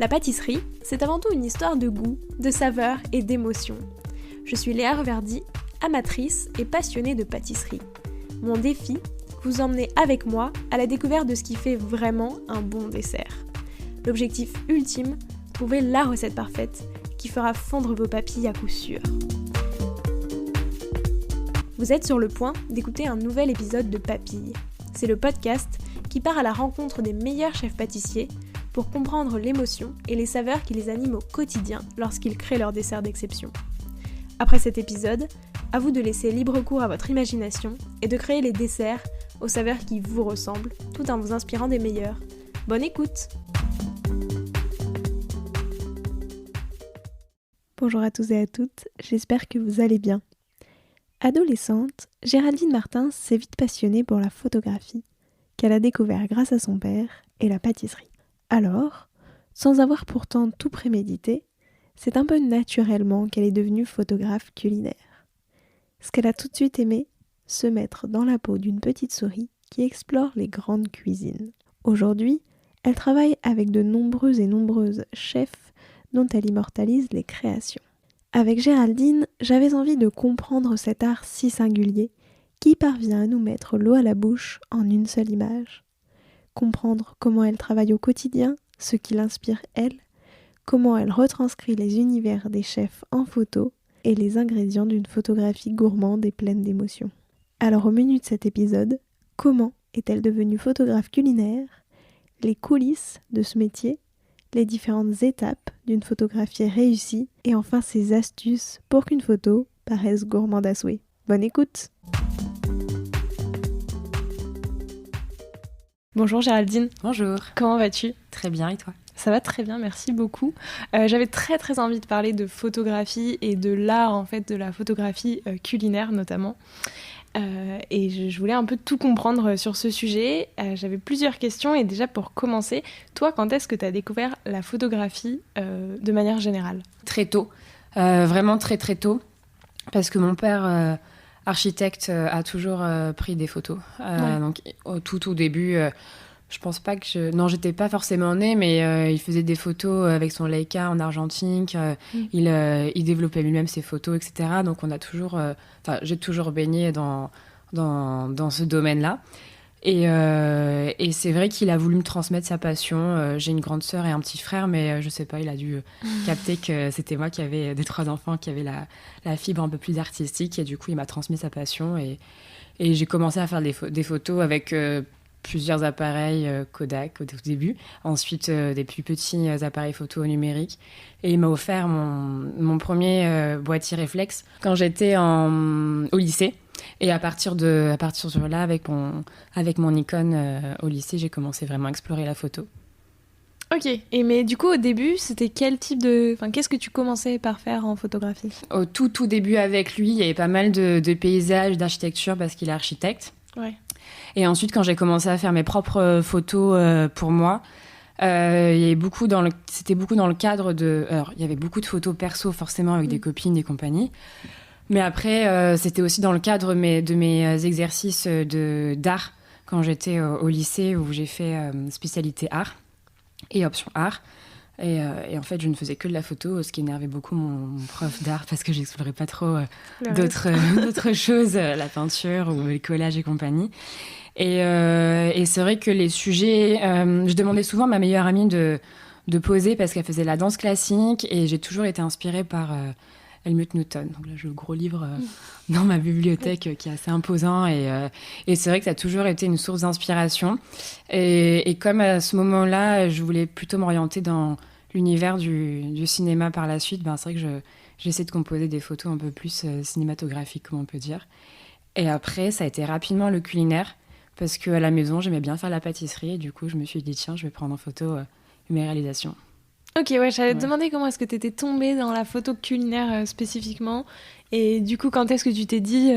La pâtisserie, c'est avant tout une histoire de goût, de saveur et d'émotion. Je suis Léa Reverdy, amatrice et passionnée de pâtisserie. Mon défi, vous emmener avec moi à la découverte de ce qui fait vraiment un bon dessert. L'objectif ultime, trouver la recette parfaite qui fera fondre vos papilles à coup sûr. Vous êtes sur le point d'écouter un nouvel épisode de Papilles. C'est le podcast qui part à la rencontre des meilleurs chefs pâtissiers pour comprendre l'émotion et les saveurs qui les animent au quotidien lorsqu'ils créent leur dessert d'exception. Après cet épisode, à vous de laisser libre cours à votre imagination et de créer les desserts aux saveurs qui vous ressemblent, tout en vous inspirant des meilleurs. Bonne écoute! Bonjour à tous et à toutes, j'espère que vous allez bien. Adolescente, Géraldine Martin s'est vite passionnée pour la photographie, qu'elle a découvert grâce à son père et la pâtisserie. Alors, sans avoir pourtant tout prémédité, c'est un peu naturellement qu'elle est devenue photographe culinaire. Ce qu'elle a tout de suite aimé, se mettre dans la peau d'une petite souris qui explore les grandes cuisines. Aujourd'hui, elle travaille avec de nombreuses chefs dont elle immortalise les créations. Avec Géraldine, j'avais envie de comprendre cet art si singulier qui parvient à nous mettre l'eau à la bouche en une seule image. Comprendre comment elle travaille au quotidien, ce qui l'inspire elle, comment elle retranscrit les univers des chefs en photo et les ingrédients d'une photographie gourmande et pleine d'émotions. Alors au menu de cet épisode, comment est-elle devenue photographe culinaire, les coulisses de ce métier, les différentes étapes d'une photographie réussie et enfin ses astuces pour qu'une photo paraisse gourmande à souhait. Bonne écoute! Bonjour Géraldine. Bonjour. Comment vas-tu? Très bien, et toi? Ça va très bien, merci beaucoup. J'avais très envie de parler de photographie et de l'art en fait de la photographie culinaire notamment. Et je voulais un peu tout comprendre sur ce sujet. J'avais plusieurs questions et déjà pour commencer, toi quand est-ce que tu as découvert la photographie de manière générale? Très tôt, vraiment très tôt, parce que mon père, architecte, a toujours pris des photos. Donc au tout début, je pense pas que Non, j'étais pas forcément née, mais il faisait des photos avec son Leica en argentique. Il développait lui-même ses photos, etc. Donc on a toujours... j'ai toujours baigné dans ce domaine-là. Et c'est vrai qu'il a voulu me transmettre sa passion. J'ai une grande sœur et un petit frère, mais je sais pas, il a dû capter que c'était moi qui avais des 3 enfants, qui avait la fibre un peu plus artistique. Et du coup, il m'a transmis sa passion. Et j'ai commencé à faire des photos avec plusieurs appareils Kodak au tout début. Ensuite, des plus petits appareils photo numériques. Et il m'a offert mon premier boîtier réflexe quand j'étais au lycée. Et à partir de là, avec mon Nikon au lycée, j'ai commencé vraiment à explorer la photo. Ok, mais du coup au début, c'était quel type de... qu'est-ce que tu commençais par faire en photographie? Au tout début avec lui, il y avait pas mal de paysages, d'architecture parce qu'il est architecte. Ouais. Et ensuite, quand j'ai commencé à faire mes propres photos pour moi, il y avait c'était beaucoup dans le cadre de... Alors, il y avait beaucoup de photos perso forcément avec des copines et compagnie. Mais après, c'était aussi dans le cadre de mes exercices d'art quand j'étais au lycée où j'ai fait spécialité art et option art. Et en fait, je ne faisais que de la photo, ce qui énervait beaucoup mon prof d'art parce que j'explorais pas trop d'autres choses, la peinture ou le collage et compagnie. Et c'est vrai que les sujets... je demandais souvent à ma meilleure amie de poser parce qu'elle faisait la danse classique et j'ai toujours été inspirée par... Helmut Newton. Donc là, j'ai le gros livre dans ma bibliothèque qui est assez imposant. Et c'est vrai que ça a toujours été une source d'inspiration. Et comme à ce moment-là, je voulais plutôt m'orienter dans l'univers du cinéma par la suite, c'est vrai que j'essaie de composer des photos un peu plus cinématographiques, comme on peut dire. Et après, ça a été rapidement le culinaire, parce qu'à la maison, j'aimais bien faire la pâtisserie. Et du coup, je me suis dit, tiens, je vais prendre en photo mes réalisations. Ok, ouais, j'allais te demander comment est-ce que tu étais tombée dans la photo culinaire spécifiquement. Et du coup, quand est-ce que tu t'es dit,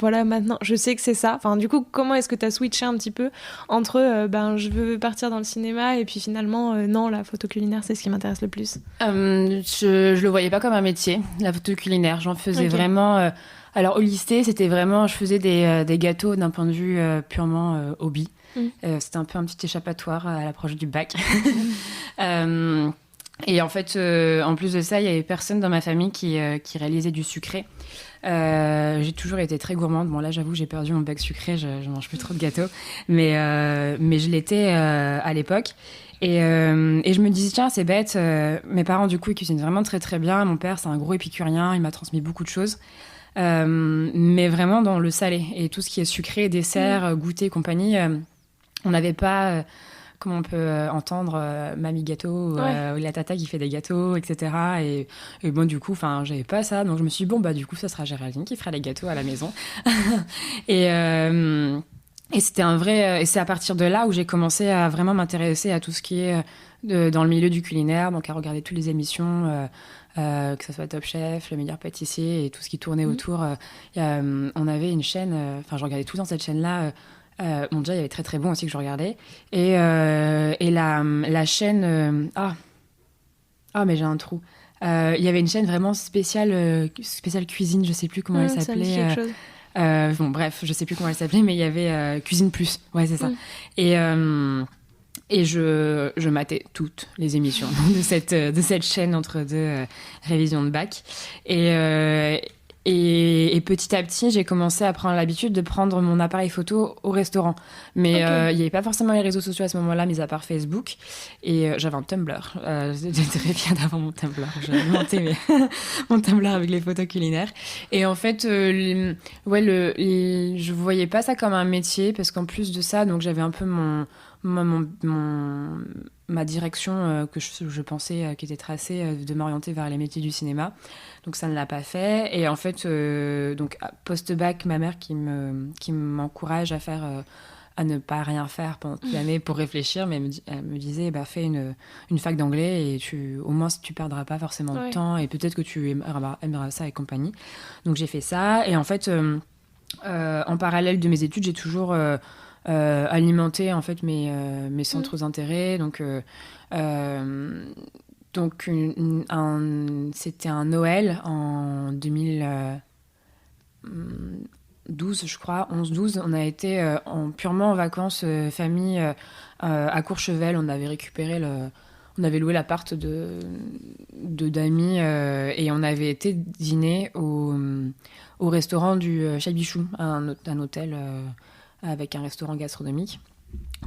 voilà, maintenant, je sais que c'est ça. Enfin, du coup, comment est-ce que tu as switché un petit peu entre, je veux partir dans le cinéma et puis finalement, non, la photo culinaire, c'est ce qui m'intéresse le plus. Je le voyais pas comme un métier, la photo culinaire. J'en faisais vraiment... alors, au lycée, c'était vraiment... Je faisais des gâteaux d'un point de vue purement hobby. C'était un peu un petit échappatoire à l'approche du bac. Et en fait, en plus de ça, il y avait personne dans ma famille qui réalisait du sucré. J'ai toujours été très gourmande. Bon, là, j'avoue, j'ai perdu mon bec sucré. Je mange plus trop de gâteaux. Mais je l'étais à l'époque. Et je me disais, tiens, c'est bête. Mes parents, du coup, ils cuisinent vraiment très, très bien. Mon père, c'est un gros épicurien. Il m'a transmis beaucoup de choses. Mais vraiment dans le salé. Et tout ce qui est sucré, dessert, goûter et compagnie, on n'avait pas... comme on peut entendre Mamie Gâteau ou la tata qui fait des gâteaux, etc. Et bon, du coup, j'avais pas ça. Donc, je me suis dit, bon, bah, du coup, ça sera Géraldine qui fera les gâteaux à la maison. Et c'était un vrai... Et c'est à partir de là où j'ai commencé à vraiment m'intéresser à tout ce qui est dans le milieu du culinaire, donc à regarder toutes les émissions, que ce soit Top Chef, Le Meilleur Pâtissier et tout ce qui tournait autour. On avait une chaîne... je regardais tout dans cette chaîne-là... bon, déjà, il y avait très très bon aussi que je regardais. Et la chaîne... mais j'ai un trou. Il y avait une chaîne vraiment spéciale cuisine, je sais plus comment elle Ça me s'appelait. dit quelque chose. Bon, bref, je sais plus comment elle s'appelait, mais il y avait Cuisine Plus. Ouais, c'est ça. Et je matais toutes les émissions de cette chaîne entre deux révisions de bac. Et petit à petit, j'ai commencé à prendre l'habitude de prendre mon appareil photo au restaurant. Mais il n'y avait pas forcément les réseaux sociaux à ce moment-là, mis à part Facebook. Et j'avais un Tumblr. J'étais très fière d'avoir mon Tumblr. J'ai alimenté mon Tumblr avec les photos culinaires. Et en fait, je voyais pas ça comme un métier, parce qu'en plus de ça, donc j'avais un peu ma direction que je pensais qui était tracée de m'orienter vers les métiers du cinéma. Donc ça ne l'a pas fait. Et en fait, donc post-bac, ma mère qui m'encourage à ne pas rien faire pendant toute l'année pour réfléchir, mais elle me disait, fais une fac d'anglais et au moins tu perdras pas forcément de temps et peut-être que tu aimeras ça et compagnie. Donc j'ai fait ça. Et en fait, en parallèle de mes études, j'ai toujours... alimenter en fait mes centres d'intérêt, c'était un Noël en 2012 je crois, 11-12, on a été purement en vacances famille à Courchevel. On avait on avait loué l'appart d'amis et on avait été dîner au restaurant du Chabichou, un hôtel avec un restaurant gastronomique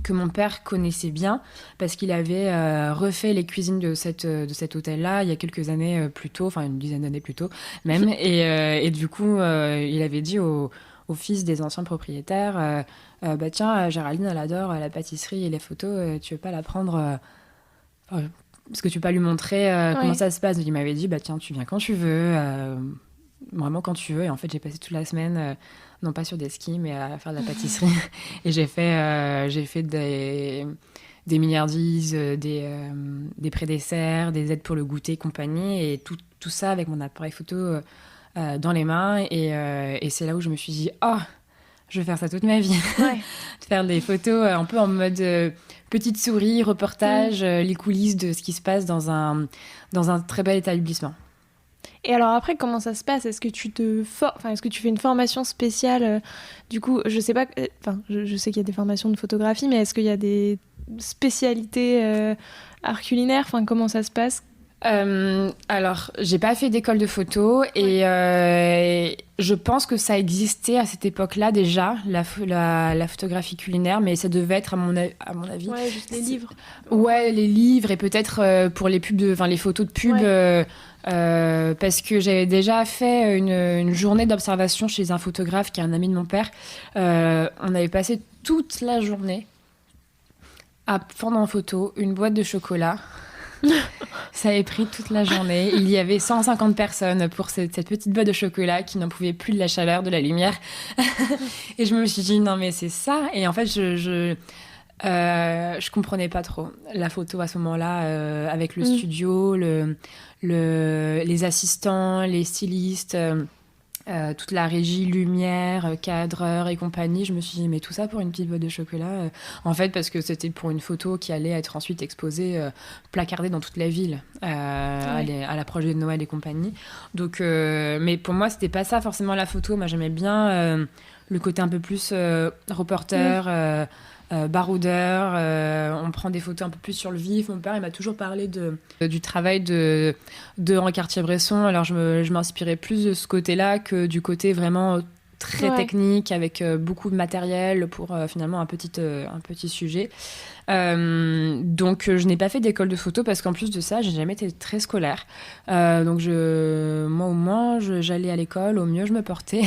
que mon père connaissait bien parce qu'il avait refait les cuisines de cet hôtel-là il y a quelques années plus tôt, une dizaine d'années plus tôt même. Et du coup, il avait dit au fils des anciens propriétaires, tiens, Géraldine, elle adore la pâtisserie et les photos, tu veux pas la prendre parce que tu peux pas lui montrer comment ça se passe. Donc, il m'avait dit, tiens, tu viens quand tu veux, vraiment quand tu veux. Et en fait, j'ai passé toute la semaine... non pas sur des skis, mais à faire de la pâtisserie. Et j'ai fait des milliardises, des pré-desserts, des aides pour le goûter, compagnie, et tout ça avec mon appareil photo dans les mains. Et c'est là où je me suis dit, je vais faire ça toute ma vie. De faire des photos un peu en mode petite souris, reportage, les coulisses de ce qui se passe dans un très bel établissement. Et alors après, comment ça se passe ? Est-ce que est-ce que tu fais une formation spéciale du coup, je sais pas, je sais qu'il y a des formations de photographie, mais est-ce qu'il y a des spécialités art culinaire ? Comment ça se passe ? Alors, j'ai pas fait d'école de photo et je pense que ça existait à cette époque-là déjà, la photographie culinaire, mais ça devait être à mon avis. Ouais, juste les livres. Ouais, les livres et peut-être pour les pubs, les photos de pub. Parce que j'avais déjà fait une journée d'observation chez un photographe qui est un ami de mon père. On avait passé toute la journée à prendre en photo une boîte de chocolat. Ça avait pris toute la journée. Il y avait 150 personnes pour cette petite boîte de chocolat qui n'en pouvaient plus de la chaleur, de la lumière. Et je me suis dit, non mais c'est ça. Et en fait, je comprenais pas trop la photo à ce moment-là, avec le studio, les assistants, les stylistes, toute la régie, lumière, cadreur et compagnie. Je me suis dit, mais tout ça pour une petite boîte de chocolat En fait, parce que c'était pour une photo qui allait être ensuite exposée, placardée dans toute la ville, à l'approche de Noël et compagnie. Donc, mais pour moi, c'était pas ça forcément la photo. Moi, j'aimais bien le côté un peu plus reporter, baroudeur. On prend des photos un peu plus sur le vif. Mon père, il m'a toujours parlé du travail de Henri Cartier-Bresson. Alors, je m'inspirais plus de ce côté-là que du côté vraiment très technique, avec beaucoup de matériel pour finalement un petit sujet. Donc je n'ai pas fait d'école de photo parce qu'en plus de ça, j'ai jamais été très scolaire. Donc moi au moins j'allais à l'école, au mieux je me portais.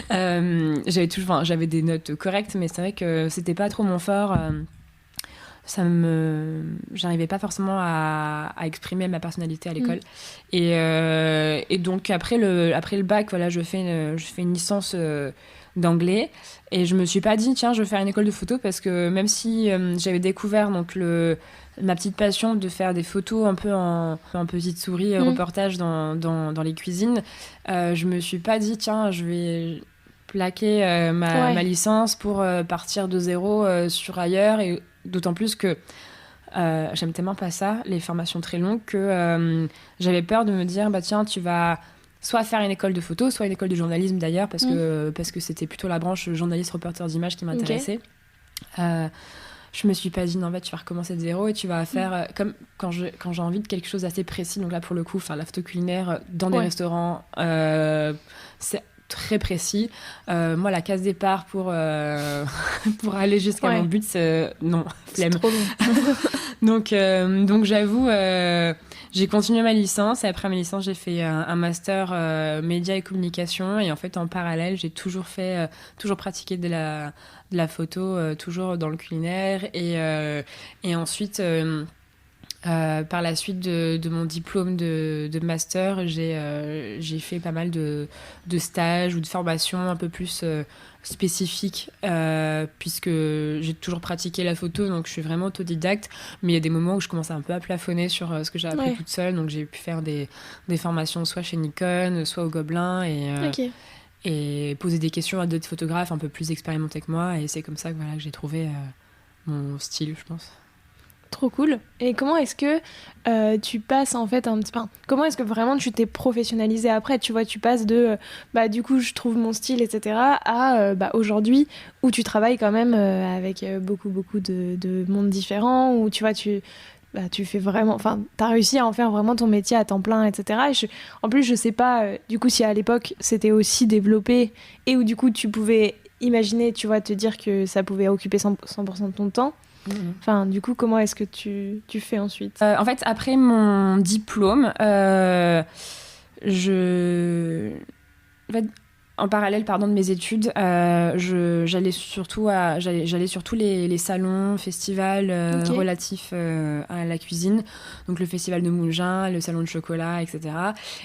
J'avais des notes correctes, mais c'est vrai que c'était pas trop mon fort. J'arrivais pas forcément à exprimer ma personnalité à l'école. Et donc après le bac, voilà, je fais une licence d'anglais, et je me suis pas dit tiens, je vais faire une école de photo, parce que même si j'avais découvert donc ma petite passion de faire des photos un peu en petite souris, reportage dans les cuisines, je me suis pas dit tiens, je vais plaquer ma licence pour partir de zéro sur ailleurs. Et d'autant plus que j'aime tellement pas ça, les formations très longues, que j'avais peur de me dire bah tiens, tu vas soit faire une école de photo, soit une école de journalisme d'ailleurs, parce que c'était plutôt la branche journaliste reporter d'image qui m'intéressait. Je me suis pas dit non, tu vas recommencer de zéro et tu vas faire comme quand j'ai envie de quelque chose d'assez précis. Donc là pour le coup, faire la photo culinaire dans des restaurants, c'est très précis. Moi, la case départ pour aller jusqu'à mon but, non, flemme. C'est trop long. Donc j'avoue, j'ai continué ma licence, et après ma licence, j'ai fait un master médias et communication, et en fait, en parallèle, j'ai toujours pratiqué de la photo, toujours dans le culinaire, et ensuite... par la suite de mon diplôme de master, j'ai fait pas mal de stages ou de formations un peu plus spécifiques, puisque j'ai toujours pratiqué la photo, donc je suis vraiment autodidacte, mais il y a des moments où je commençais un peu à plafonner sur ce que j'ai appris toute seule, donc j'ai pu faire des formations soit chez Nikon, soit au Gobelin, et poser des questions à d'autres photographes un peu plus expérimentés que moi, et c'est comme ça que j'ai trouvé mon style, je pense. Trop cool. Et comment est-ce que tu passes en fait comment est-ce que vraiment tu t'es professionnalisée après, tu vois, tu passes de du coup je trouve mon style, etc., à aujourd'hui où tu travailles quand même avec beaucoup de mondes différents, où tu vois tu fais vraiment, t'as réussi à en faire vraiment ton métier à temps plein, etc. En plus je sais pas du coup si à l'époque c'était aussi développé, et où du coup tu pouvais imaginer, tu vois, te dire que ça pouvait occuper 100% de ton temps. Enfin, du coup, comment est-ce que tu fais ensuite ? En fait, après mon diplôme, en parallèle, de mes études, j'allais sur tous les salons, festivals relatifs à la cuisine, donc le festival de Moulins, le salon de chocolat, etc.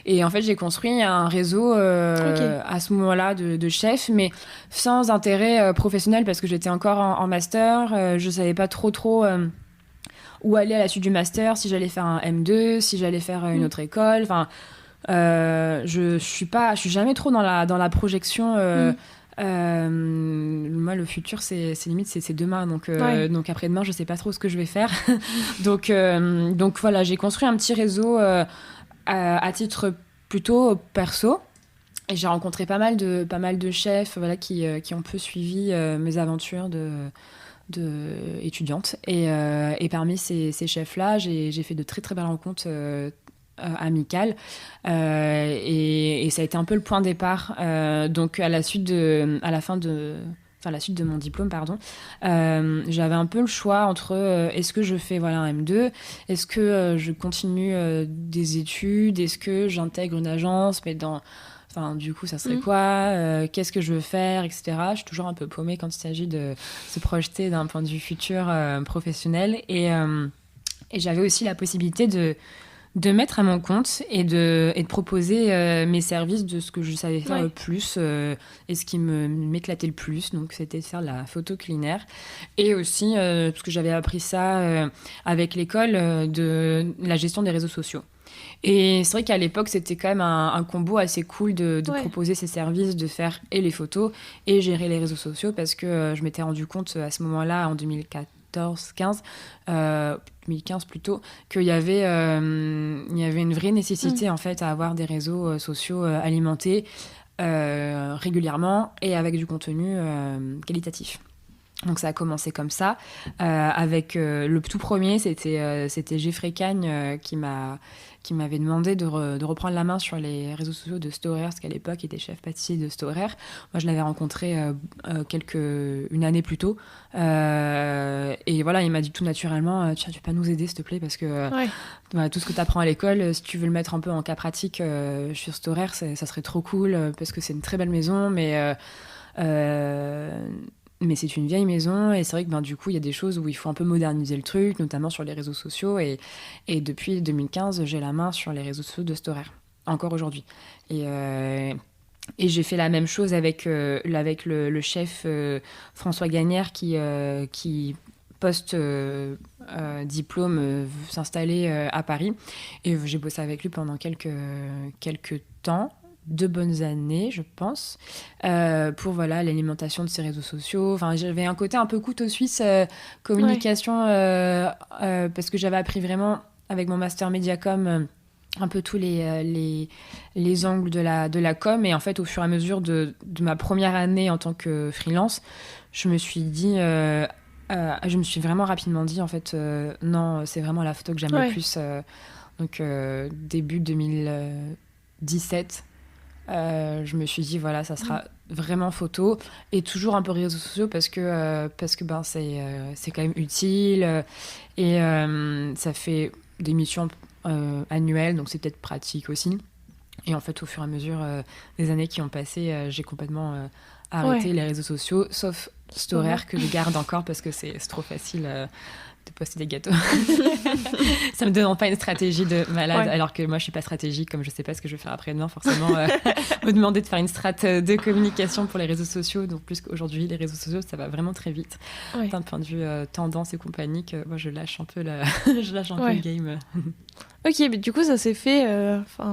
Et en fait, j'ai construit un réseau à ce moment-là de chefs, mais sans intérêt professionnel, parce que j'étais encore en master. Je savais pas trop où aller à la suite du master, si j'allais faire un M2, si j'allais faire une autre école. Enfin, je suis jamais trop dans la projection. Moi, le futur, c'est limite, c'est demain. Donc après-demain, je sais pas trop ce que je vais faire. donc voilà, j'ai construit un petit réseau à titre plutôt perso. Et j'ai rencontré pas mal de chefs, qui ont un peu suivi mes aventures de étudiante, et parmi ces chefs-là, j'ai fait de très très belles rencontres amicales, et ça a été un peu le point de départ. Donc à la suite de mon diplôme, j'avais un peu le choix entre est-ce que je fais un M2, est-ce que je continue des études, est-ce que j'intègre une agence, mais du coup, ça serait quoi, qu'est-ce que je veux faire, etc. Je suis toujours un peu paumée quand il s'agit de se projeter d'un point de vue futur professionnel. Et j'avais aussi la possibilité de mettre à mon compte et de proposer mes services de ce que je savais faire le plus, et ce qui m'éclatait le plus. Donc, c'était de faire de la photo culinaire. Et aussi, parce que j'avais appris ça avec l'école, de la gestion des réseaux sociaux. Et c'est vrai qu'à l'époque, c'était quand même un combo assez cool de proposer ces services, de faire et les photos et gérer les réseaux sociaux, parce que je m'étais rendu compte à ce moment-là, en 2015 plutôt, qu'il y avait une vraie nécessité en fait à avoir des réseaux sociaux alimentés régulièrement et avec du contenu qualitatif. Donc ça a commencé comme ça, avec le tout premier, c'était Jeffrey Cagne qui m'avait demandé de reprendre la main sur les réseaux sociaux de Storer, parce qu'à l'époque il était chef pâtissier de Storer. Moi je l'avais rencontré une année plus tôt, et voilà, il m'a dit tout naturellement, tiens, tu peux pas nous aider s'il te plaît, parce que voilà, tout ce que tu apprends à l'école, si tu veux le mettre un peu en cas pratique sur Storer, ça serait trop cool, parce que c'est une très belle maison, mais c'est une vieille maison, et c'est vrai que du coup, il y a des choses où il faut un peu moderniser le truc, notamment sur les réseaux sociaux. Et depuis 2015, j'ai la main sur les réseaux sociaux de Storer, encore aujourd'hui. Et j'ai fait la même chose avec le chef François Gagnère qui post-diplôme, s'installer à Paris. Et j'ai bossé avec lui pendant quelques temps. 2 bonnes années, je pense, pour l'alimentation de ses réseaux sociaux. Enfin, j'avais un côté un peu couteau suisse, communication, parce que j'avais appris vraiment avec mon master Mediacom un peu tous les angles de la com. Et en fait, au fur et à mesure de ma première année en tant que freelance, je me suis vraiment rapidement dit, en fait, non, c'est vraiment la photo que j'aime le plus. Donc, début 2017, je me suis dit, voilà, ça sera vraiment photo, et toujours un peu réseaux sociaux, parce que c'est quand même utile, et ça fait des missions annuelles, donc c'est peut-être pratique aussi. Et en fait, au fur et à mesure des années qui ont passé, j'ai complètement arrêté les réseaux sociaux, sauf Storer, que je garde encore, parce que c'est trop facile de poster des gâteaux. Ça me demande pas une stratégie de malade, alors que moi je suis pas stratégique, comme je sais pas ce que je vais faire après-demain, forcément me demander de faire une strate de communication pour les réseaux sociaux. Donc plus qu'aujourd'hui, les réseaux sociaux, ça va vraiment très vite, d'un point de vue tendance et compagnie, que moi je lâche un peu le game. Ok, mais du coup ça s'est fait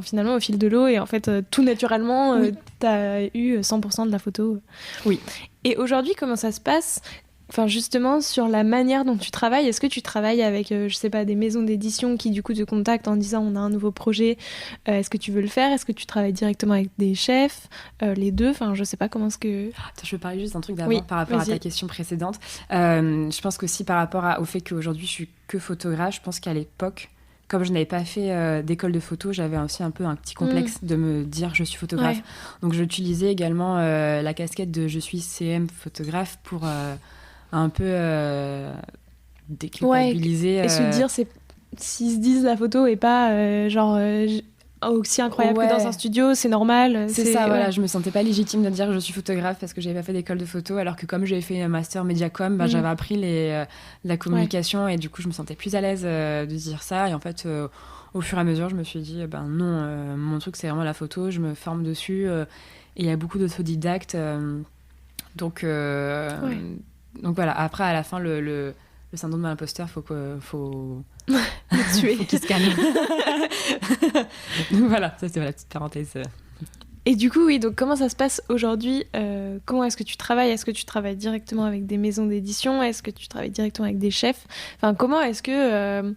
finalement au fil de l'eau, et en fait tout naturellement, t'as eu 100% de la photo. Oui. Et aujourd'hui, comment ça se passe ? Enfin, justement, sur la manière dont tu travailles, est-ce que tu travailles avec, je sais pas, des maisons d'édition qui, du coup, te contactent en disant on a un nouveau projet, est-ce que tu veux le faire ? Est-ce que tu travailles directement avec des chefs ? Les deux ? Enfin, je sais pas comment est-ce que... Attends, je veux parler juste d'un truc d'avant par rapport à ta question précédente. Je pense qu'aussi par rapport au fait qu'aujourd'hui, je suis que photographe, je pense qu'à l'époque, comme je n'avais pas fait d'école de photo, j'avais aussi un peu un petit complexe de me dire je suis photographe. Donc, j'utilisais également la casquette de je suis CM photographe pour... un peu déculpabiliser. Et se dire, s'ils se disent la photo est pas aussi incroyable que dans un studio, c'est normal. C'est ça, voilà. Je me sentais pas légitime de dire que je suis photographe parce que j'avais pas fait d'école de photo, alors que comme j'avais fait un master Mediacom, j'avais appris la communication, et du coup je me sentais plus à l'aise de dire ça. Et en fait, au fur et à mesure, je me suis dit, non, mon truc c'est vraiment la photo, je me forme dessus, et il y a beaucoup d'autodidactes. Donc voilà, après, à la fin, le syndrome de l'imposteur, faut le tuer. Faut qu'il se calme. Donc voilà, ça c'est la petite parenthèse. Et du coup, oui, donc comment ça se passe aujourd'hui ? Comment est-ce que tu travailles ? Est-ce que tu travailles directement avec des maisons d'édition ? Est-ce que tu travailles directement avec des chefs ? Enfin, comment est-ce que...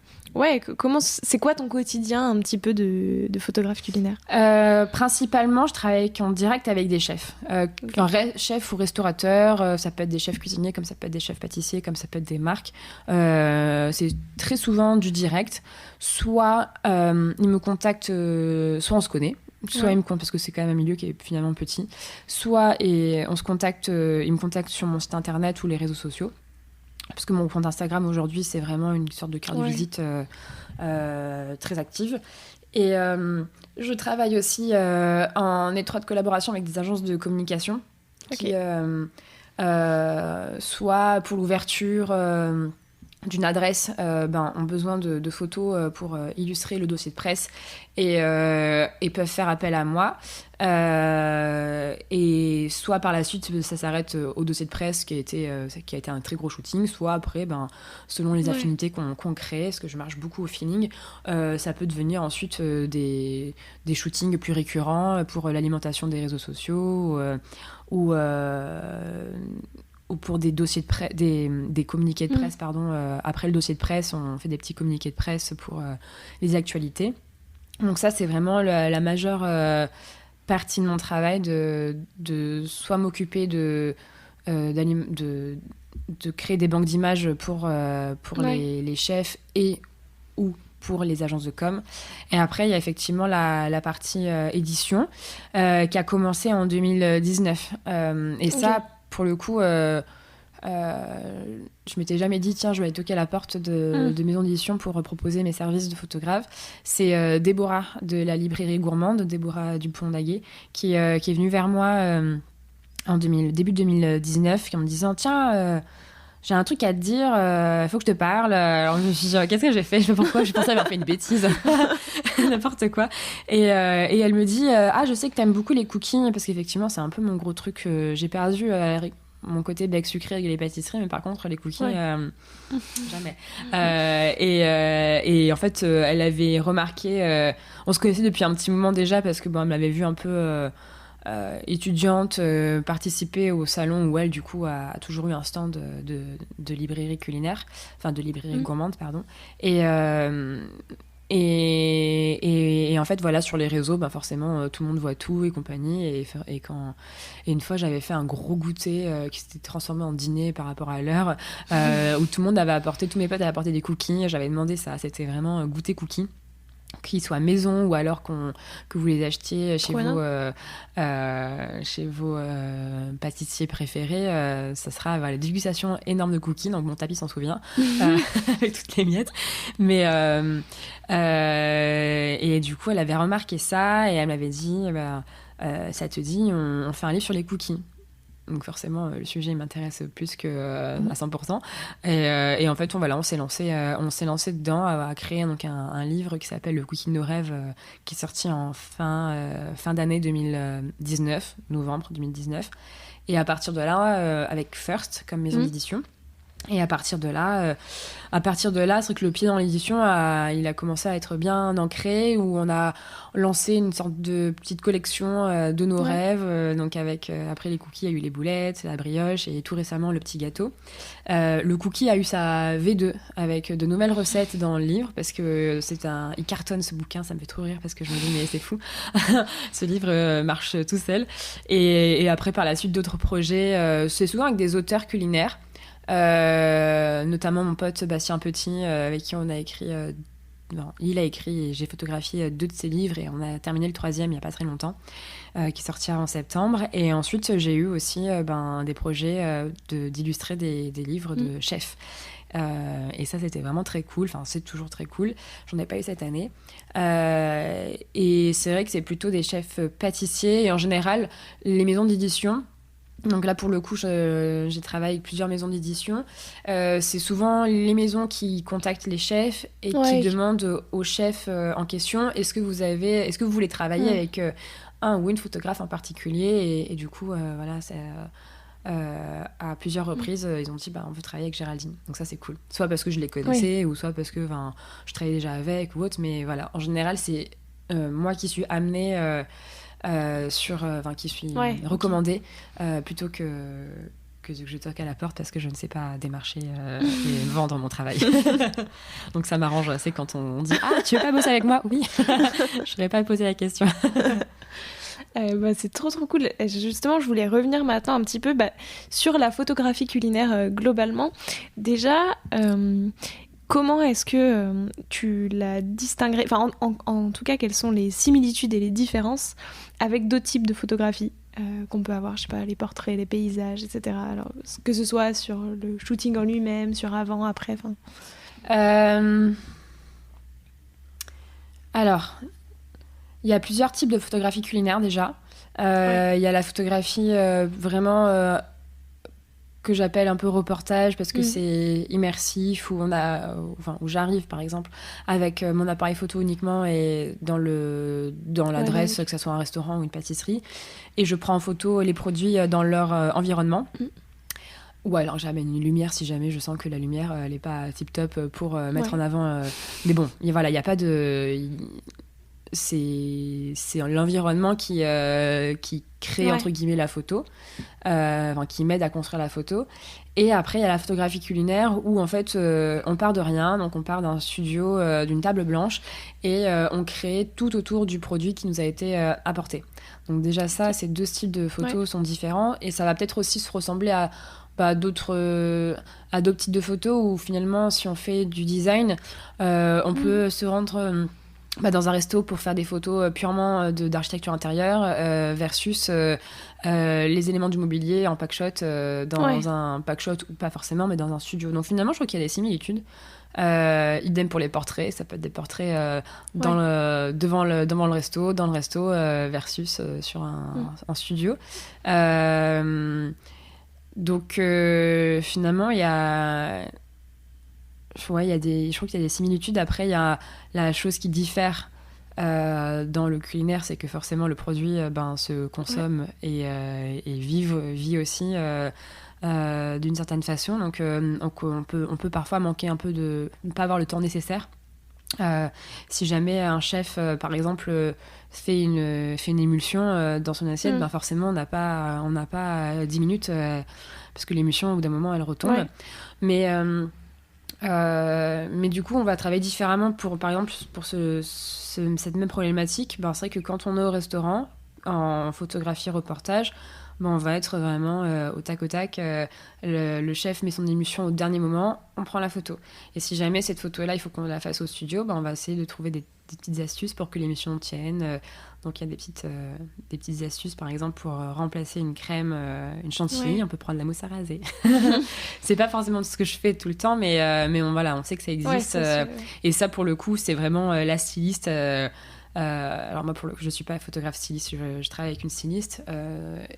c'est quoi ton quotidien un petit peu de photographe culinaire ? Principalement, je travaille en direct avec des chefs. Chefs ou restaurateurs, ça peut être des chefs cuisiniers, comme ça peut être des chefs pâtissiers, comme ça peut être des marques. C'est très souvent du direct. Soit ils me contactent, soit on se connaît. Soit ils me contactent parce que c'est quand même un milieu qui est finalement petit. Soit on se contacte, ils me contactent sur mon site internet ou les réseaux sociaux. Parce que mon compte Instagram aujourd'hui, c'est vraiment une sorte de carte de visite très active. Et je travaille aussi en étroite collaboration avec des agences de communication qui, soit pour l'ouverture d'une adresse, ont besoin de photos pour illustrer le dossier de presse, et peuvent faire appel à moi. Et soit par la suite, ça s'arrête au dossier de presse qui a été un très gros shooting, soit après, selon les affinités qu'on crée, parce que je marche beaucoup au feeling, ça peut devenir ensuite des shootings plus récurrents pour l'alimentation des réseaux sociaux, ou pour des dossiers de presse, des communiqués de presse, après le dossier de presse, on fait des petits communiqués de presse pour les actualités. Donc ça, c'est vraiment la majeure partie de mon travail de soit m'occuper de créer des banques d'images pour les chefs et ou pour les agences de com. Et après, il y a effectivement la partie édition qui a commencé en 2019. Et ça, pour le coup, je m'étais jamais dit, tiens, je vais toquer à la porte de maison d'édition pour proposer mes services de photographe. C'est Déborah de la librairie gourmande, Déborah Dupont-Daguet, qui est venue vers moi début 2019, en me disant, tiens... j'ai un truc à te dire, il faut que je te parle. Alors je me suis dit, qu'est-ce que j'ai fait? Je sais pas pourquoi, je pensais avoir fait une bêtise. N'importe quoi. Et elle me dit, je sais que t'aimes beaucoup les cookies, parce qu'effectivement, c'est un peu mon gros truc. J'ai perdu mon côté bec sucré avec les pâtisseries, mais par contre, les cookies, jamais. Et en fait, elle avait remarqué, on se connaissait depuis un petit moment déjà, parce que elle m'avait vu un peu... étudiante, participer au salon où elle du coup a toujours eu un stand de librairie culinaire, enfin de librairie gourmande pardon, et en fait voilà, sur les réseaux forcément tout le monde voit tout et compagnie, et une fois j'avais fait un gros goûter qui s'était transformé en dîner par rapport à l'heure, où tout le monde avait apporté, tous mes potes avaient apporté des cookies, j'avais demandé ça, c'était vraiment goûter cookies, qu'ils soient maison ou alors que vous les achetiez chez vos pâtissiers préférés. Ça sera la dégustation énorme de cookies, donc mon tapis s'en souvient, avec toutes les miettes. Mais et du coup, elle avait remarqué ça et elle m'avait dit, ça te dit, on fait un livre sur les cookies. Donc forcément, le sujet m'intéresse plus que à 100%. Et en fait, on s'est lancé dedans à créer donc un livre qui s'appelle Le Cookie de nos rêves, qui est sorti en fin d'année 2019, novembre 2019. Et à partir de là, avec First comme maison d'édition. Et à partir de là, c'est vrai que le pied dans l'édition, il a commencé à être bien ancré, où on a lancé une sorte de petite collection de nos rêves. Donc après les cookies, il y a eu les boulettes, la brioche et tout récemment le petit gâteau. Le cookie a eu sa V2 avec de nouvelles recettes dans le livre, parce que il cartonne ce bouquin, ça me fait trop rire parce que je me dis mais c'est fou, ce livre marche tout seul. Et après par la suite d'autres projets, c'est souvent avec des auteurs culinaires. Notamment mon pote Bastien Petit, avec qui on a écrit il a écrit et j'ai photographié 2 de ses livres, et on a terminé le 3e il n'y a pas très longtemps, qui sortira en septembre. Et ensuite j'ai eu aussi des projets d'illustrer des livres de chefs, et ça c'était vraiment très cool, enfin c'est toujours très cool, j'en ai pas eu cette année, et c'est vrai que c'est plutôt des chefs pâtissiers, et en général les maisons d'édition. Donc là, pour le coup, j'ai travaillé avec plusieurs maisons d'édition. C'est souvent les maisons qui contactent les chefs et qui demandent aux chefs en question, est-ce que vous voulez travailler avec un ou une photographe en particulier, et du coup, voilà, à plusieurs reprises, ils ont dit, on veut travailler avec Géraldine. Donc ça, c'est cool. Soit parce que je les connaissais, ou soit parce que je travaillais déjà avec ou autre. Mais voilà, en général, c'est moi qui suis amenée... qui suis recommandée, plutôt que je toque à la porte, parce que je ne sais pas démarcher et vendre mon travail. Donc ça m'arrange assez quand on dit tu veux pas bosser avec moi? Oui. Je n'aurais pas posé la question. C'est trop cool. Et justement, je voulais revenir maintenant un petit peu sur la photographie culinaire globalement. Déjà, comment est-ce que tu la distinguerais, enfin en tout cas, quelles sont les similitudes et les différences avec d'autres types de photographies qu'on peut avoir, je sais pas, les portraits, les paysages, etc. Alors, que ce soit sur le shooting en lui-même, sur avant, après, enfin... Alors, il y a plusieurs types de photographie culinaire déjà. Il y a la photographie vraiment... que j'appelle un peu reportage, parce que c'est immersif, où j'arrive par exemple avec mon appareil photo uniquement, et dans l'adresse, que ce soit un restaurant ou une pâtisserie, et je prends en photo les produits dans leur environnement. Ou alors j'amène une lumière si jamais je sens que la lumière elle est pas tip top pour mettre en avant, mais bon, voilà, il y a pas de... c'est l'environnement qui crée, entre guillemets, la photo, qui m'aide à construire la photo. Et après, il y a la photographie culinaire où, en fait, on part de rien. Donc, on part d'un studio, d'une table blanche, et on crée tout autour du produit qui nous a été apporté. Donc, déjà, ça, ces 2 styles de photos sont différents. Et ça va peut-être aussi se ressembler à d'autres types de photos où, finalement, si on fait du design, on peut se rendre... dans un resto pour faire des photos purement d'architecture intérieure versus les éléments du mobilier en packshot dans un packshot ou pas forcément, mais dans un studio. Donc finalement, je trouve qu'il y a des similitudes. Idem pour les portraits, ça peut être des portraits devant le resto, dans le resto versus sur un studio. Donc finalement, il y a... je trouve qu'il y a des similitudes. Après, il y a la chose qui diffère dans le culinaire, c'est que forcément le produit se consomme et vit aussi d'une certaine façon. Donc on peut parfois manquer un peu ne pas avoir le temps nécessaire. Si jamais un chef, par exemple, fait une émulsion dans son assiette, forcément on n'a pas 10 minutes parce que l'émulsion, au bout d'un moment, elle retombe. Mais du coup, on va travailler différemment par exemple, pour cette même problématique. C'est vrai que quand on est au restaurant, en photographie reportage, on va être vraiment au tac au tac. Le chef met son émulsion au dernier moment, on prend la photo. Et si jamais cette photo-là, il faut qu'on la fasse au studio, on va essayer de trouver des petites astuces pour que l'émulsion tienne. Donc il y a des petites astuces, par exemple, pour remplacer une crème, une chantilly, on peut prendre de la mousse à raser. C'est pas forcément ce que je fais tout le temps, mais on sait que ça existe. Et ça, pour le coup, c'est vraiment la styliste. Alors moi, pour le coup, je suis pas photographe styliste, je travaille avec une styliste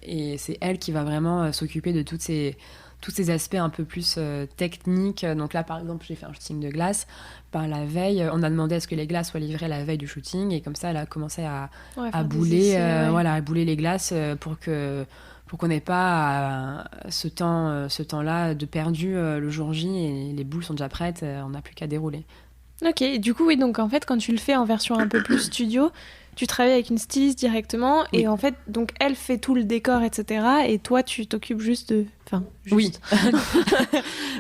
et c'est elle qui va vraiment s'occuper de tous ces aspects un peu plus techniques. Donc là, par exemple, j'ai fait un shooting de glace. La veille, on a demandé à ce que les glaces soient livrées la veille du shooting, et comme ça, elle a commencé à bouler, à bouler les glaces pour qu'on n'ait pas ce temps-là de perdu le jour J, et les boules sont déjà prêtes, on n'a plus qu'à dérouler. Ok, du coup, oui, donc en fait, quand tu le fais en version un peu plus studio, tu travailles avec une styliste directement, et en fait, donc elle fait tout le décor, etc. Et toi, tu t'occupes juste de... Oui,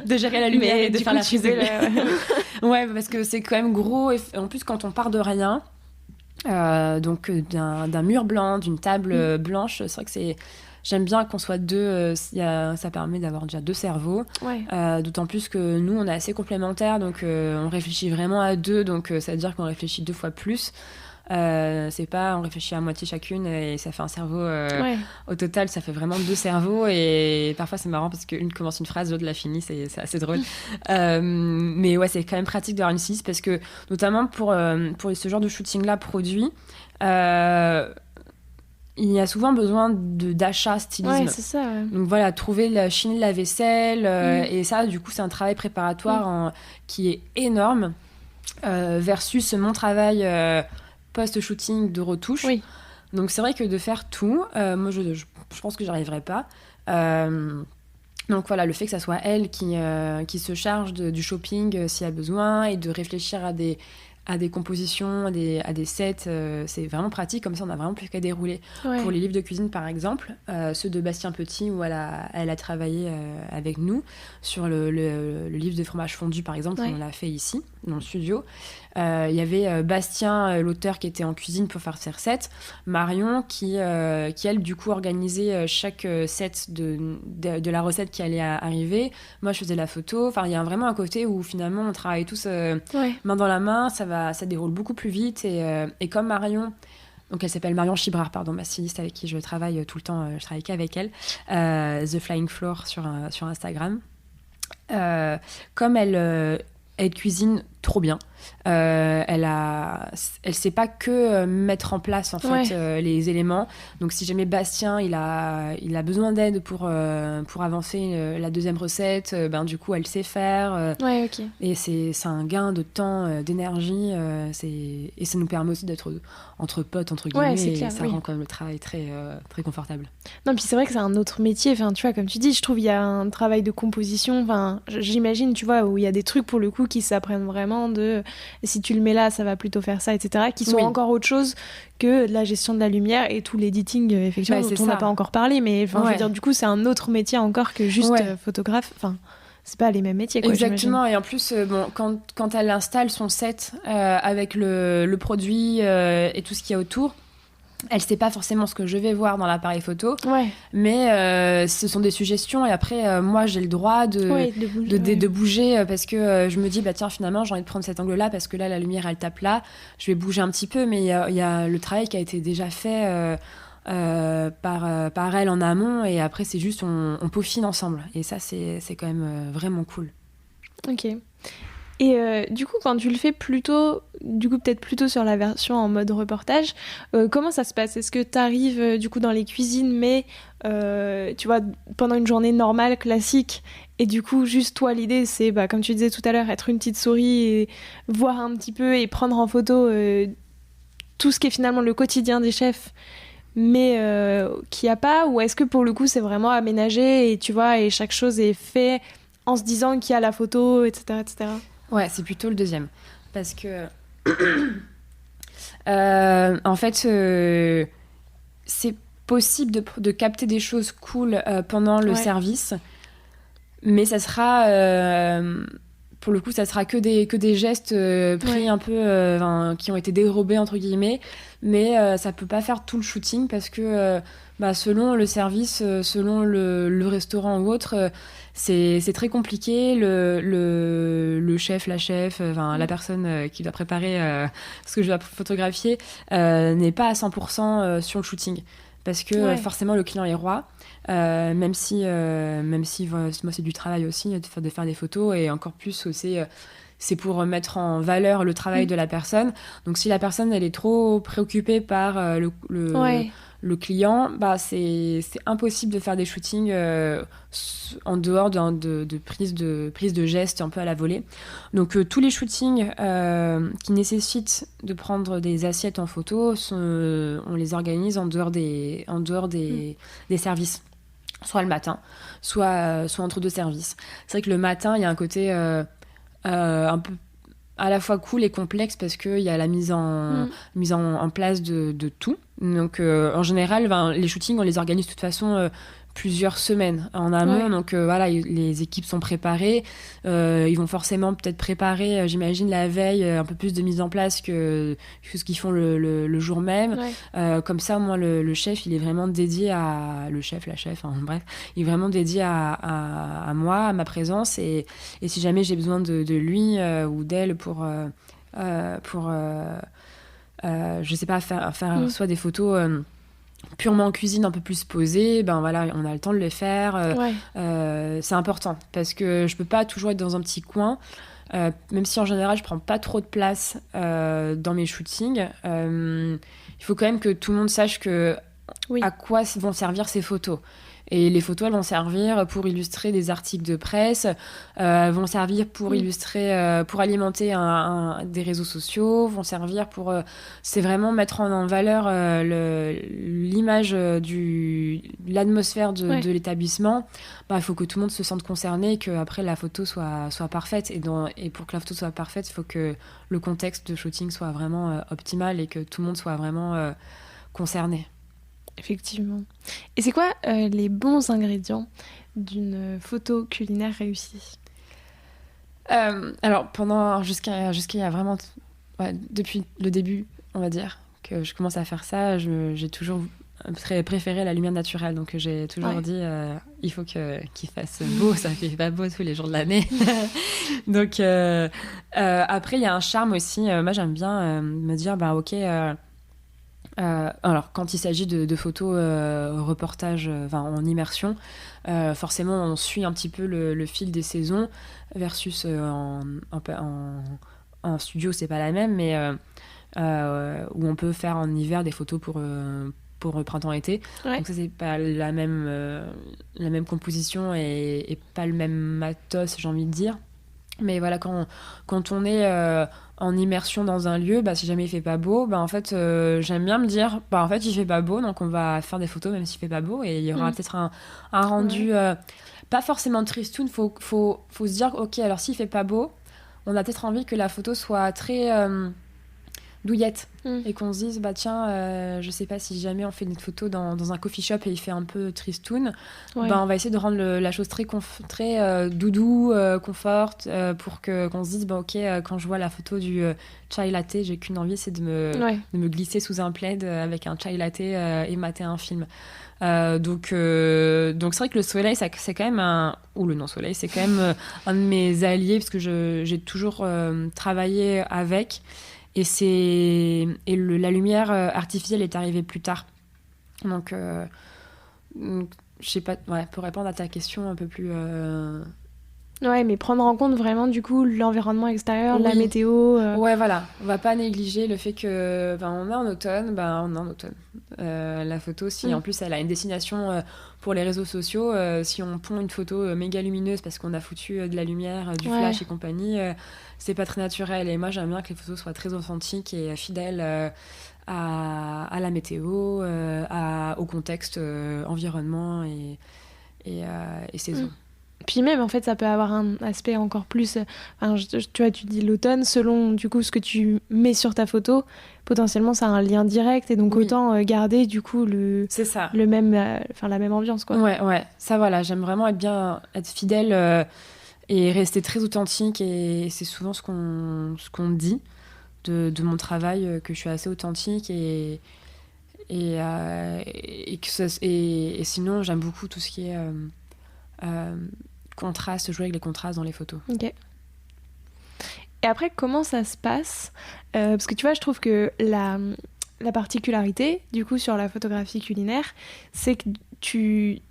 de gérer la lumière et de faire la prise de ouais, parce que c'est quand même gros, et en plus, quand on part de rien, donc d'un mur blanc, d'une table blanche, c'est vrai que j'aime bien qu'on soit 2, ça permet d'avoir déjà 2 cerveaux. D'autant plus que nous, on est assez complémentaires, donc on réfléchit vraiment à 2, donc ça veut dire qu'on réfléchit 2 fois plus. C'est pas on réfléchit à moitié chacune et ça fait un cerveau. Au total, ça fait vraiment 2 cerveaux, et parfois c'est marrant parce qu'une commence une phrase, l'autre la finit, c'est assez drôle. Mais ouais, c'est quand même pratique d'avoir une styliste, parce que notamment pour ce genre de shooting-là produit, il y a souvent besoin d'achat stylisme. C'est ça. Donc voilà, trouver la chiner la vaisselle, et ça, du coup, c'est un travail préparatoire qui est énorme versus mon travail post-shooting de retouche. Donc c'est vrai que de faire tout, moi je pense que j'arriverai pas. Donc voilà, le fait que ça soit elle qui se charge du shopping s'il y a besoin, et de réfléchir à des compositions, à des sets, c'est vraiment pratique. Comme ça, on n'a vraiment plus qu'à dérouler. Pour les livres de cuisine, par exemple, ceux de Bastien Petit, où elle a travaillé avec nous sur le livre de fromage fondu, par exemple, on l'a fait ici, dans le studio. Il y avait Bastien, l'auteur, qui était en cuisine pour faire ses recettes. Marion, qui elle, du coup, organisait chaque set de la recette qui allait arriver. Moi, je faisais la photo. Enfin, il y a vraiment un côté où, finalement, on travaille tous main dans la main. Ça déroule beaucoup plus vite. Et comme Marion... Donc elle s'appelle Marion Chibrard, ma styliste avec qui je travaille tout le temps, je travaille qu'avec elle, The Flying Floor sur Instagram. Comme elle cuisine trop bien, elle sait pas que mettre en place en fait les éléments. Donc si jamais Bastien il a besoin d'aide pour avancer la deuxième recette, du coup elle sait faire. Et c'est un gain de temps, d'énergie, et ça nous permet aussi d'être entre potes, entre guillemets, et clair, ça rend quand même le travail très très confortable. Non, puis c'est vrai que c'est un autre métier, tu vois, comme tu dis, je trouve il y a un travail de composition, j'imagine, tu vois, où il y a des trucs pour le coup qui s'apprennent vraiment, vraiment de si tu le mets là, ça va plutôt faire ça, etc., qui sont Oui. encore autre chose que la gestion de la lumière et tout l'editing, effectivement, Bah, c'est dont on n'a ça. pas encore parlé, mais je veux dire, du coup, c'est un autre métier encore que juste photographe. Enfin, c'est pas les mêmes métiers, quoi. Exactement, j'imagine. et en plus, quand elle installe son set avec le produit et tout ce qu'il y a autour, elle sait pas forcément ce que je vais voir dans l'appareil photo, mais ce sont des suggestions, et après, moi, j'ai le droit de bouger parce que je me dis, bah tiens, finalement, j'ai envie de prendre cet angle-là parce que là, la lumière, elle tape là. Je vais bouger un petit peu, mais il y a le travail qui a été déjà fait par elle en amont, et après, c'est juste, on peaufine ensemble. Et ça, c'est quand même vraiment cool. Ok. Et du coup, quand tu le fais peut-être plutôt sur la version en mode reportage, comment ça se passe ? Est-ce que tu arrives du coup dans les cuisines, mais tu vois, pendant une journée normale, classique, et du coup, juste toi, l'idée, c'est, comme tu disais tout à l'heure, être une petite souris et voir un petit peu et prendre en photo tout ce qui est finalement le quotidien des chefs, mais qu'il n'y a pas, ou est-ce que pour le coup, c'est vraiment aménagé et tu vois, et chaque chose est fait en se disant qu'il y a la photo, etc., etc. Ouais, c'est plutôt le deuxième. Parce que, en fait, c'est possible de capter des choses cool pendant le service, mais ça sera, pour le coup, ça sera que des gestes pris un peu, qui ont été dérobés, entre guillemets, mais ça peut pas faire tout le shooting parce que, selon le service, selon le restaurant ou autre, c'est très compliqué. Le chef, la chef, la personne qui doit préparer ce que je dois photographier n'est pas à 100% sur le shooting. Parce que forcément, le client est roi. Même si moi, c'est du travail aussi de faire des photos, et encore plus c'est pour mettre en valeur le travail de la personne. Donc si la personne elle est trop préoccupée par le client, c'est impossible de faire des shootings en dehors de prise de gestes un peu à la volée. Donc tous les shootings qui nécessitent de prendre des assiettes en photo, on les organise en dehors des services. Soit le matin, soit entre deux services. C'est vrai que le matin, il y a un côté un peu à la fois cool et complexe parce qu'il y a la mise en place de tout. Donc, en général, les shootings, on les organise de toute façon plusieurs semaines en amont. Donc, les équipes sont préparées. Ils vont forcément peut-être préparer, j'imagine, la veille, un peu plus de mise en place que ce qu'ils font le jour même. Comme ça, moi, le chef, il est vraiment dédié à... Le chef, la chef, bref. Il est vraiment dédié à moi, à ma présence. Et si jamais j'ai besoin de lui ou d'elle pour je sais pas, faire soit des photos purement en cuisine, un peu plus posées, on a le temps de les faire. C'est important parce que je peux pas toujours être dans un petit coin. Même si en général je prends pas trop de place dans mes shootings, il faut quand même que tout le monde sache à quoi vont servir ces photos. Et les photos, elles vont servir pour illustrer des articles de presse, vont servir pour illustrer, pour alimenter des réseaux sociaux, vont servir pour... c'est vraiment mettre en valeur l'image l'atmosphère de l'établissement. Il faut que tout le monde se sente concerné, qu'après la photo soit parfaite. Et pour que la photo soit parfaite, il faut que le contexte de shooting soit vraiment optimal et que tout le monde soit vraiment concerné. Effectivement. Et c'est quoi les bons ingrédients d'une photo culinaire réussie ? Alors, jusqu'à il y a vraiment... depuis le début, on va dire, que je commence à faire ça, j'ai toujours préféré la lumière naturelle. Donc, j'ai toujours dit, il faut qu'il fasse beau, ça fait pas beau tous les jours de l'année. Donc, après, il y a un charme aussi. Moi, j'aime bien me dire, ok... alors, quand il s'agit de photos reportage en immersion, forcément, on suit un petit peu le fil des saisons versus en studio, c'est pas la même, mais où on peut faire en hiver des photos pour printemps-été. Donc ça, c'est pas la même composition et pas le même matos, j'ai envie de dire. Mais voilà, quand on est en immersion dans un lieu, si jamais il fait pas beau, en fait, j'aime bien me dire, en fait, il fait pas beau, donc on va faire des photos même s'il fait pas beau, et il y aura peut-être un rendu pas forcément tristoun. Faut se dire, ok, alors s'il fait pas beau, on a peut-être envie que la photo soit très douillette et qu'on se dise bah tiens je sais pas si jamais on fait une photo dans un coffee shop et il fait un peu tristoun, bah on va essayer de rendre la chose très doudou, confort, pour qu'on se dise bah ok, quand je vois la photo du chai latte, j'ai qu'une envie, c'est de me glisser sous un plaid avec un chai latte et mater un film. Donc c'est vrai que le soleil, c'est quand même ou le non-soleil, c'est quand même un de mes alliés, parce que j'ai toujours travaillé avec. La lumière artificielle est arrivée plus tard. Donc, je sais pas, pour répondre à ta question un peu plus... Ouais, mais prendre en compte vraiment, du coup, l'environnement extérieur, la météo... Ouais, voilà. On va pas négliger le fait que on est en automne, on est en automne. La photo, si en plus elle a une destination pour les réseaux sociaux, si on pond une photo méga lumineuse parce qu'on a foutu de la lumière, du flash et compagnie, c'est pas très naturel. Et moi, j'aime bien que les photos soient très authentiques et fidèles à la météo, au contexte environnement et saison. Puis même, en fait, ça peut avoir un aspect encore plus... tu vois, tu dis l'automne, selon, du coup, ce que tu mets sur ta photo, potentiellement, ça a un lien direct, et donc autant garder, du coup, c'est ça. La même ambiance, quoi. Ouais. Ça, voilà, j'aime vraiment être fidèle et rester très authentique, et c'est souvent ce qu'on dit de mon travail, que je suis assez authentique, et sinon, j'aime beaucoup tout ce qui est... contraste, jouer avec les contrastes dans les photos. Ok. Et après, comment ça se passe parce que tu vois, je trouve que la particularité, du coup, sur la photographie culinaire, c'est que tu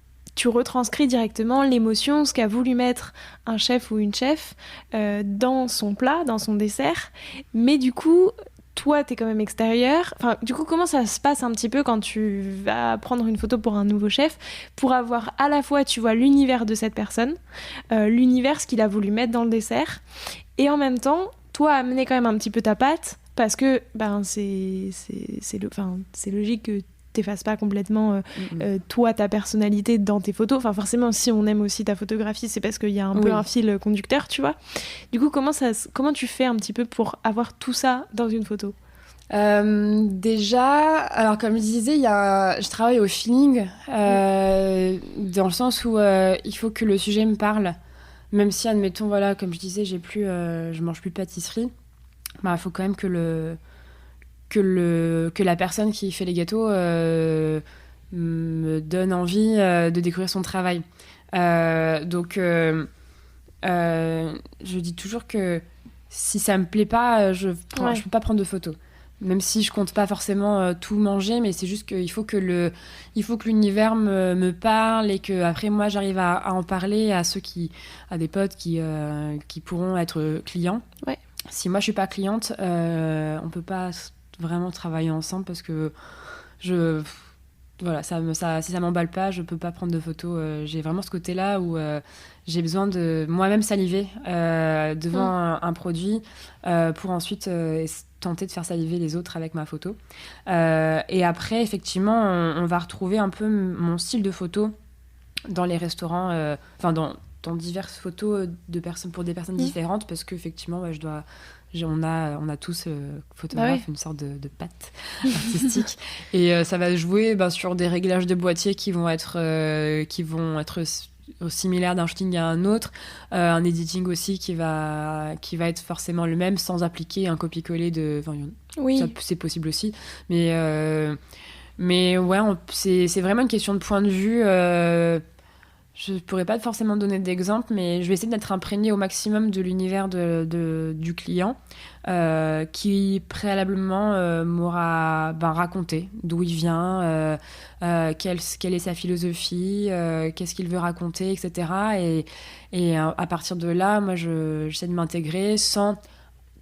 retranscris directement l'émotion, ce qu'a voulu mettre un chef ou une chef dans son plat, dans son dessert. Mais du coup, toi, t'es quand même extérieur. Enfin, du coup, comment ça se passe un petit peu quand tu vas prendre une photo pour un nouveau chef, pour avoir à la fois, tu vois, l'univers de cette personne, l'univers, ce qu'il a voulu mettre dans le dessert, et en même temps, toi, amener quand même un petit peu ta patte, parce que c'est logique que t'effaces pas complètement toi, ta personnalité dans tes photos. Enfin, forcément, si on aime aussi ta photographie, c'est parce qu'il y a un peu un fil conducteur, tu vois. Du coup, comment tu fais un petit peu pour avoir tout ça dans une photo ? Déjà, alors comme je disais, je travaille au feeling, dans le sens où il faut que le sujet me parle. Même si, admettons, voilà, comme je disais, je mange plus de pâtisserie, il faut quand même que la personne qui fait les gâteaux me donne envie de découvrir son travail. Donc, je dis toujours que si ça me plaît pas, je peux pas prendre de photos. Même si je compte pas forcément tout manger, mais c'est juste qu'il faut que l'univers me parle, et que après moi j'arrive à en parler à des potes qui pourront être clients. Ouais. Si moi je suis pas cliente, on peut pas vraiment travailler ensemble, parce que si ça m'emballe pas, je peux pas prendre de photos. J'ai vraiment ce côté-là où j'ai besoin de moi-même saliver devant un produit pour ensuite tenter de faire saliver les autres avec ma photo. Et après, effectivement, on va retrouver un peu mon style de photo dans les restaurants, dans diverses photos pour des personnes différentes, parce qu'effectivement, on a tous photographes une sorte de patte artistique, et ça va jouer sur des réglages de boîtier qui vont être similaires d'un shooting à un autre, un editing aussi qui va être forcément le même, sans appliquer un copier-coller ça, c'est possible aussi, mais ouais, c'est vraiment une question de point de vue. Je pourrais pas forcément donner d'exemple, mais je vais essayer d'être imprégnée au maximum de l'univers du client, qui préalablement m'aura raconté d'où il vient, quelle est sa philosophie, qu'est-ce qu'il veut raconter, etc. Et à partir de là, moi, j'essaie de m'intégrer sans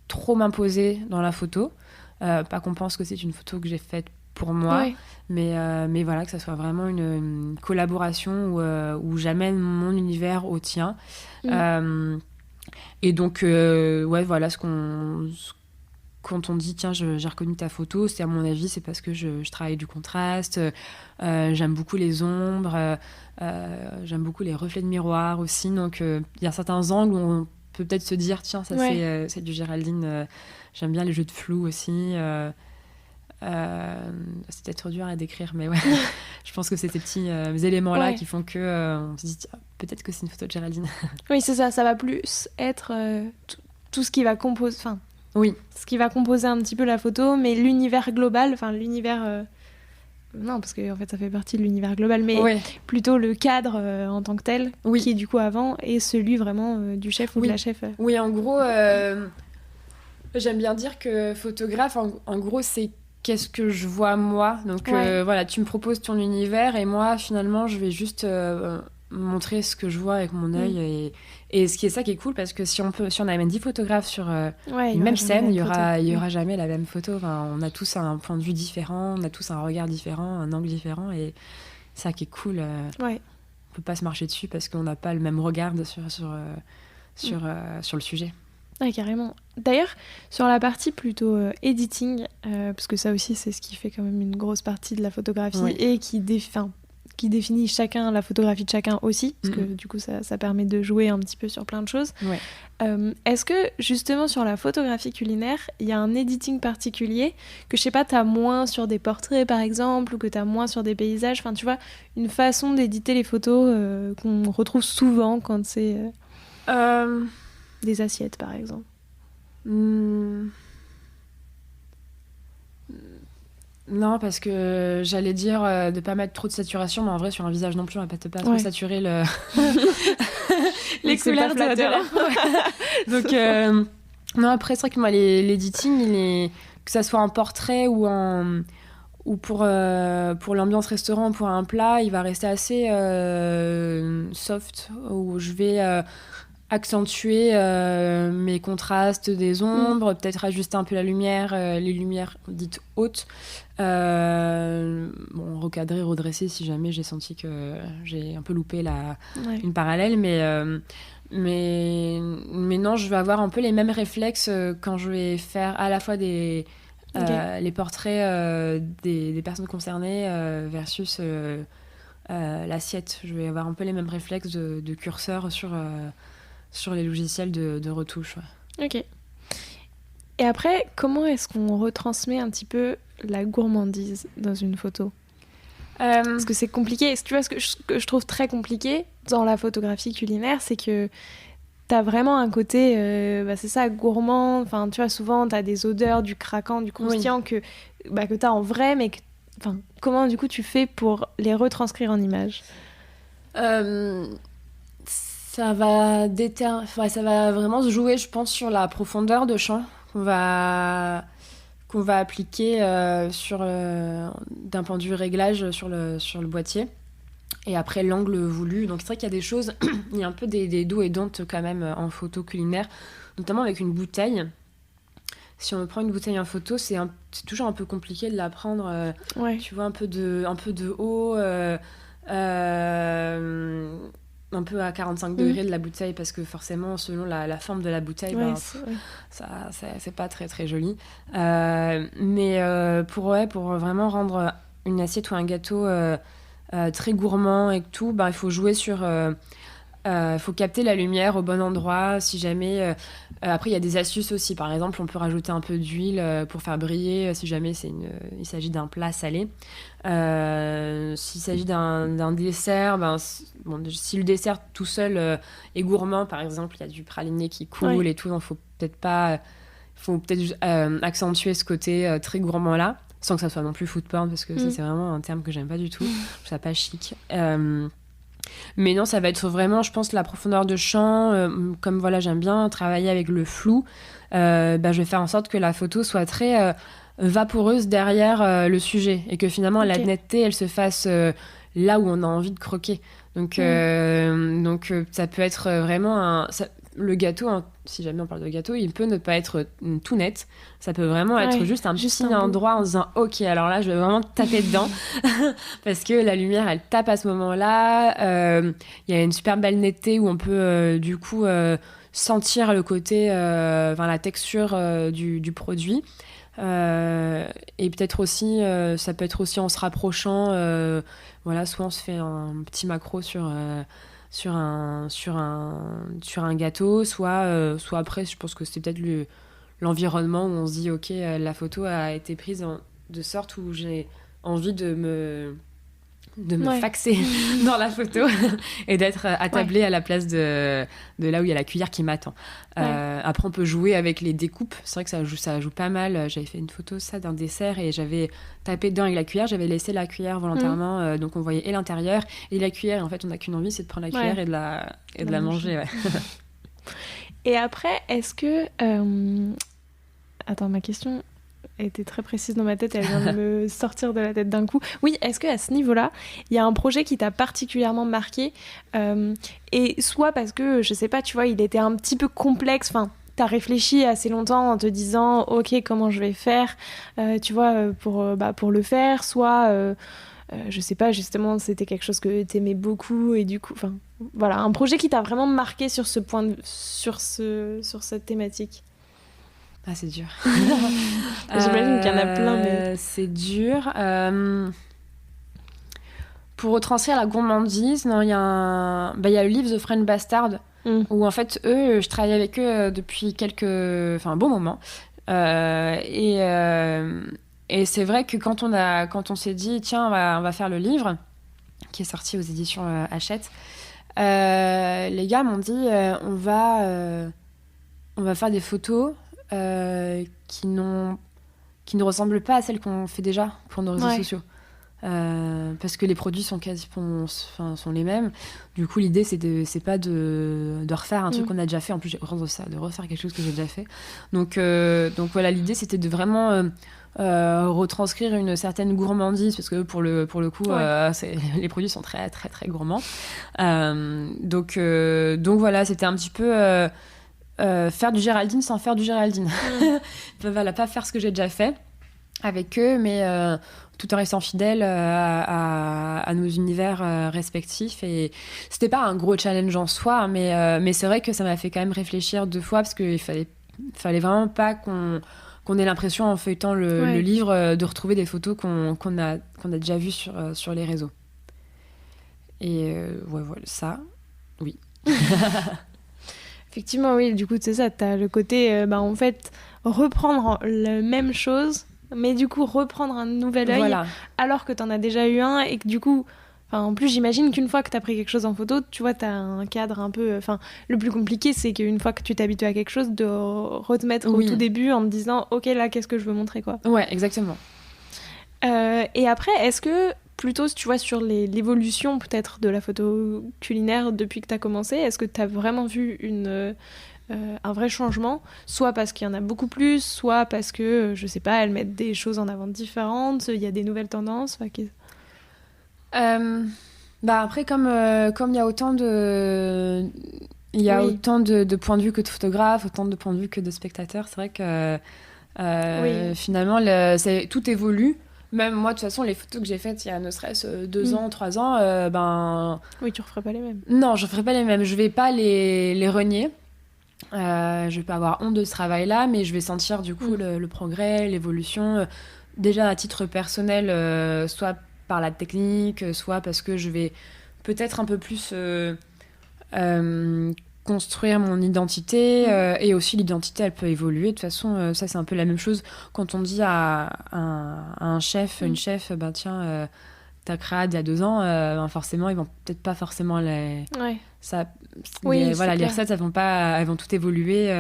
trop m'imposer dans la photo. Pas qu'on pense que c'est une photo que j'ai faite pour moi, mais voilà, que ça soit vraiment une collaboration où j'amène mon univers au tien. Et donc, voilà, quand on dit tiens, j'ai reconnu ta photo, c'est, à mon avis, c'est parce que je travaille du contraste, j'aime beaucoup les ombres, j'aime beaucoup les reflets de miroir aussi, donc il y a certains angles où peut peut-être se dire tiens ça c'est du Géraldine. J'aime bien les jeux de flou aussi. C'est peut-être dur à décrire, mais ouais. Je pense que c'est ces petits éléments-là qui font que on se dit tiens, peut-être que c'est une photo de Géraldine. Oui, c'est ça. Ça va plus être tout ce qui va composer, ce qui va composer un petit peu la photo, mais l'univers global, l'univers. Non, parce que en fait, ça fait partie de l'univers global, mais plutôt le cadre en tant que tel, qui est du coup avant, et celui vraiment du chef ou de la chef. Oui, en gros, j'aime bien dire que photographe, en gros, c'est qu'est-ce que je vois moi. Donc voilà, tu me proposes ton univers, et moi, finalement, je vais juste montrer ce que je vois avec mon œil. Et ce qui est ça qui est cool, parce que si on amène 10 photographes sur une même scène, il y aura jamais la même photo. Enfin, on a tous un point de vue différent, on a tous un regard différent, un angle différent, et ça qui est cool. On peut pas se marcher dessus parce qu'on n'a pas le même regard sur le sujet. Ouais, carrément. D'ailleurs, sur la partie plutôt editing, parce que ça aussi c'est ce qui fait quand même une grosse partie de la photographie et qui définit la photographie de chacun aussi, parce que du coup ça permet de jouer un petit peu sur plein de choses. Est-ce que justement sur la photographie culinaire, il y a un editing particulier que je sais pas, t'as moins sur des portraits par exemple, ou que t'as moins sur des paysages, enfin tu vois, une façon d'éditer les photos qu'on retrouve souvent quand c'est des assiettes par exemple. Non, parce que j'allais dire de pas mettre trop de saturation, mais en vrai sur un visage non plus on va pas trop saturer les couleurs de l'air. Donc non, après c'est vrai que moi l'editing, que ça soit en portrait ou pour l'ambiance restaurant, pour un plat, il va rester assez soft, où je vais accentuer mes contrastes des ombres, peut-être ajuster un peu la lumière, les lumières dites hautes, recadrer, redresser si jamais j'ai senti que j'ai un peu loupé une parallèle, mais non, je vais avoir un peu les mêmes réflexes quand je vais faire à la fois les portraits des personnes concernées versus l'assiette. Je vais avoir un peu les mêmes réflexes de curseur sur les logiciels de retouche. Ok. Et après, comment est-ce qu'on retransmet un petit peu la gourmandise dans une photo ? Parce que c'est compliqué. Tu vois, ce que je trouve très compliqué dans la photographie culinaire, c'est que t'as vraiment un côté, c'est ça, gourmand. Enfin, tu vois, souvent, t'as des odeurs, du craquant, du croustillant que t'as en vrai, mais comment, du coup, tu fais pour les retranscrire en images ? Ça va vraiment se jouer, je pense, sur la profondeur de champ qu'on va appliquer d'un point de vue réglage sur le boîtier. Et après, l'angle voulu. Donc, c'est vrai qu'il y a des choses, il y a un peu des do et don't quand même en photo culinaire, notamment avec une bouteille. Si on prend une bouteille en photo, c'est toujours un peu compliqué de la prendre. Tu vois, un peu de haut. Un peu à 45 degrés de la bouteille, parce que forcément selon la forme de la bouteille c'est pas très très joli, mais pour vraiment rendre une assiette ou un gâteau très gourmand et tout, il faut jouer sur faut capter la lumière au bon endroit. Si jamais après il y a des astuces aussi, par exemple on peut rajouter un peu d'huile pour faire briller si jamais il s'agit d'un plat salé. S'il s'agit d'un dessert, si le dessert tout seul est gourmand, par exemple il y a du praliné qui coule et tout, donc faut peut-être accentuer ce côté très gourmand là, sans que ça soit non plus food porn, parce que ça, c'est vraiment un terme que j'aime pas du tout. Je trouve ça pas chic. Mais non, ça va être vraiment, je pense, la profondeur de champ. Comme voilà, j'aime bien travailler avec le flou, je vais faire en sorte que la photo soit très vaporeuse derrière le sujet, et que finalement la netteté, elle se fasse là où on a envie de croquer. Donc ça peut être vraiment le gâteau, hein, si jamais on parle de gâteau, il peut ne pas être tout net. Ça peut vraiment être juste un petit endroit en se disant ok, alors là je vais vraiment taper dedans parce que la lumière elle tape à ce moment-là. Il y a une super belle netteté où on peut du coup sentir le côté, la texture du produit. Et peut-être aussi, ça peut être aussi en se rapprochant, soit on se fait un petit macro sur sur un gâteau, soit après, je pense que c'était peut-être l'environnement où on se dit, ok, la photo a été prise de sorte où j'ai envie de me faxer dans la photo et d'être attablée à la place de là où il y a la cuillère qui m'attend. Après, on peut jouer avec les découpes. C'est vrai que ça joue pas mal. J'avais fait une photo d'un dessert et j'avais tapé dedans avec la cuillère. J'avais laissé la cuillère volontairement, donc on voyait et l'intérieur et la cuillère. Et en fait, on n'a qu'une envie, c'est de prendre la cuillère et de la manger. Ouais. Et après, est-ce que... Attends, ma question était très précise dans ma tête, elle vient de me sortir de la tête d'un coup. Oui, est-ce qu'à ce niveau-là, il y a un projet qui t'a particulièrement marqué et soit parce que, je sais pas, tu vois, il était un petit peu complexe, enfin, t'as réfléchi assez longtemps en te disant, ok, comment je vais faire, tu vois, pour le faire, soit, je sais pas, justement, c'était quelque chose que t'aimais beaucoup et du coup, enfin, voilà, un projet qui t'a vraiment marqué sur ce point, sur cette thématique. Ah, c'est dur. J'imagine qu'il y en a plein, mais... C'est dur. Pour retranscrire la gourmandise, il y a le livre The French Bastard, où en fait, je travaille avec eux depuis un bon moment. Et c'est vrai que quand on s'est dit, tiens, on va faire le livre, qui est sorti aux éditions Hachette, les gars m'ont dit, on va faire des photos qui ne ressemblent pas à celles qu'on fait déjà pour nos réseaux sociaux. Parce que les produits sont sont les mêmes. Du coup, l'idée, c'est pas de refaire un truc qu'on a déjà fait. En plus, j'ai horreur de ça, de refaire quelque chose que j'ai déjà fait. Donc voilà, l'idée, c'était de vraiment retranscrire une certaine gourmandise, parce que pour le coup, les produits sont très, très, très gourmands. Donc voilà, c'était un petit peu... faire du Géraldine sans faire du Géraldine. Voilà, pas faire ce que j'ai déjà fait avec eux, mais tout en restant fidèle à nos univers respectifs. Et c'était pas un gros challenge en soi, mais c'est vrai que ça m'a fait quand même réfléchir 2 fois, parce qu'il fallait vraiment pas qu'on ait l'impression, en feuilletant le livre, de retrouver des photos qu'on a déjà vues sur les réseaux. Et voilà, ça, oui. Effectivement, oui, du coup, c'est ça, t'as le côté, en fait, reprendre la même chose, mais du coup, reprendre un nouvel œil, alors que t'en as déjà eu un, et que du coup, en plus, j'imagine qu'une fois que t'as pris quelque chose en photo, tu vois, t'as un cadre un peu... le plus compliqué, c'est qu'une fois que tu t'habitues à quelque chose, de te mettre au tout début en te disant, ok, là, qu'est-ce que je veux montrer, quoi. Ouais, exactement. Et après, est-ce que... Plutôt, tu vois, sur l'évolution peut-être de la photo culinaire depuis que tu as commencé, est-ce que tu as vraiment vu un vrai changement, soit parce qu'il y en a beaucoup plus, soit parce que, je sais pas, elles mettent des choses en avant différentes, il y a des nouvelles tendances. Après, comme il y a autant autant de points de vue que de photographes, autant de points de vue que de spectateurs, c'est vrai que finalement, tout évolue. Même moi, de toute façon, les photos que j'ai faites il y a ne serait-ce 2 ans, 3 ans, Oui, tu referais pas les mêmes. Non, je referais pas les mêmes. Je vais pas les renier. Je vais pas avoir honte de ce travail-là, mais je vais sentir du coup le progrès, l'évolution. Déjà à titre personnel, soit par la technique, soit parce que je vais peut-être un peu plus... construire mon identité, et aussi l'identité, elle peut évoluer. De toute façon, ça c'est un peu la même chose quand on dit à un chef, une chef, tiens, ta créade il y a 2 ans, forcément ils vont peut-être pas forcément les recettes, elles vont toutes évoluer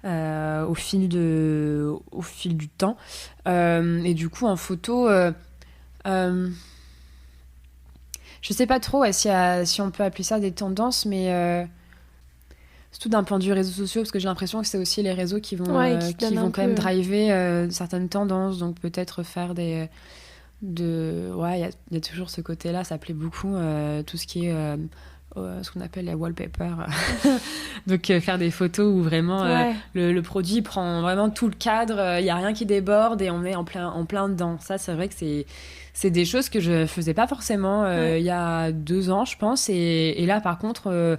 au fil du temps, et du coup en photo, je sais pas trop si on peut appeler ça des tendances, mais surtout d'un point de vue réseaux sociaux, parce que j'ai l'impression que c'est aussi les réseaux qui vont quand même driver certaines tendances, donc peut-être faire il y a toujours ce côté-là, ça plaît beaucoup, tout ce qui est ce qu'on appelle les wallpapers. Donc faire des photos où vraiment le produit prend vraiment tout le cadre, il n'y a rien qui déborde et on est en plein dedans. Ça, c'est vrai que c'est des choses que je faisais pas forcément il y a 2 ans, je pense, et là par contre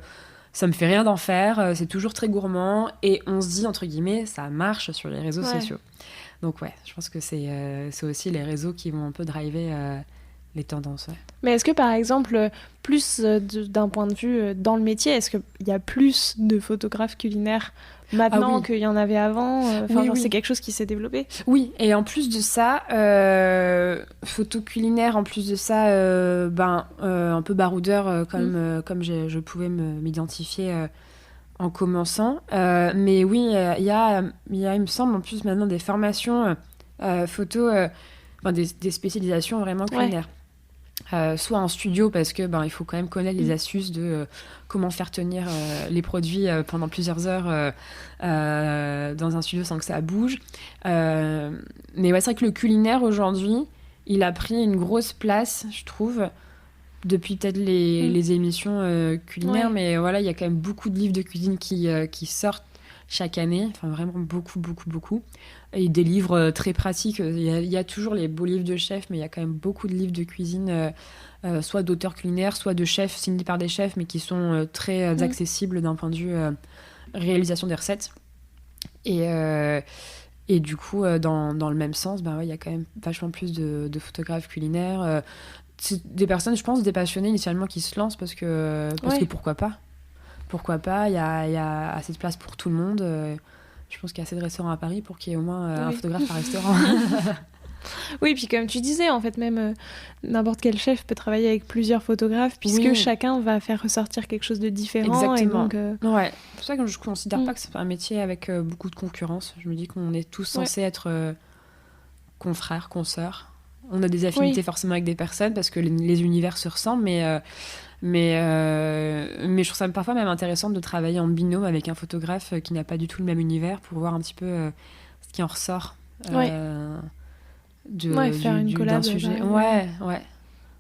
ça me fait rien d'en faire, c'est toujours très gourmand, et on se dit, entre guillemets, ça marche sur les réseaux sociaux. Donc je pense que c'est aussi les réseaux qui vont un peu driver les tendances. Ouais. Mais est-ce que par exemple, plus d'un point de vue dans le métier, est-ce qu'il y a plus de photographes culinaires maintenant qu'il y en avait avant? C'est quelque chose qui s'est développé? Oui, et en plus de ça, photo culinaire, en plus de ça, un peu baroudeur, comme je pouvais m'identifier en commençant. Mais oui, il y a, il me semble, en plus maintenant des formations photo, des spécialisations vraiment culinaires. Soit en studio parce que il faut quand même connaître les astuces de comment faire tenir les produits pendant plusieurs heures dans un studio sans que ça bouge. Mais ouais, c'est vrai que le culinaire aujourd'hui, il a pris une grosse place, je trouve, depuis peut-être les émissions culinaires. Mais voilà, il y a quand même beaucoup de livres de cuisine qui sortent chaque année, enfin vraiment beaucoup, beaucoup, beaucoup. Et des livres très pratiques. Il y a toujours les beaux livres de chefs, mais il y a quand même beaucoup de livres de cuisine, soit d'auteurs culinaires, soit de chefs signés par des chefs, mais qui sont très accessibles d'un point de vue réalisation des recettes. Et du coup, dans le même sens, il y a quand même vachement plus de photographes culinaires. C'est des personnes, je pense, des passionnés initialement qui se lancent parce que pourquoi pas. Pourquoi pas, il y a assez de place pour tout le monde. Je pense qu'il y a assez de restaurants à Paris pour qu'il y ait au moins un photographe par restaurant. Oui, puis comme tu disais, en fait, même n'importe quel chef peut travailler avec plusieurs photographes puisque chacun va faire ressortir quelque chose de différent. Exactement. Et donc, ouais. C'est pour ça que je ne considère pas que c'est un métier avec beaucoup de concurrence. Je me dis qu'on est tous censés être confrères, consoeurs. On a des affinités forcément avec des personnes parce que les univers se ressemblent, mais je trouve ça parfois même intéressant de travailler en binôme avec un photographe qui n'a pas du tout le même univers pour voir un petit peu ce qui en ressort faire une collab d'un sujet. Ouais,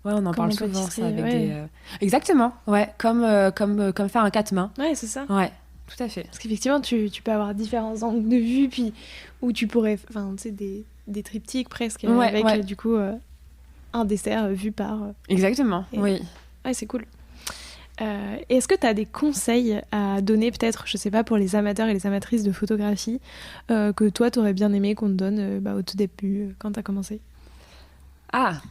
on en parle souvent ça avec des... Exactement, comme faire un quatre-mains. Ouais, c'est ça. Ouais, tout à fait. Parce qu'effectivement, tu peux avoir différents angles de vue, puis où tu pourrais... Enfin, tu sais, des triptyques presque, avec du coup un dessert vu par... Exactement, oui. Ouais, c'est cool. Est-ce que tu as des conseils à donner, peut-être, je sais pas, pour les amateurs et les amatrices de photographie, que toi, tu aurais bien aimé qu'on te donne au tout début, quand tu as commencé? Alors,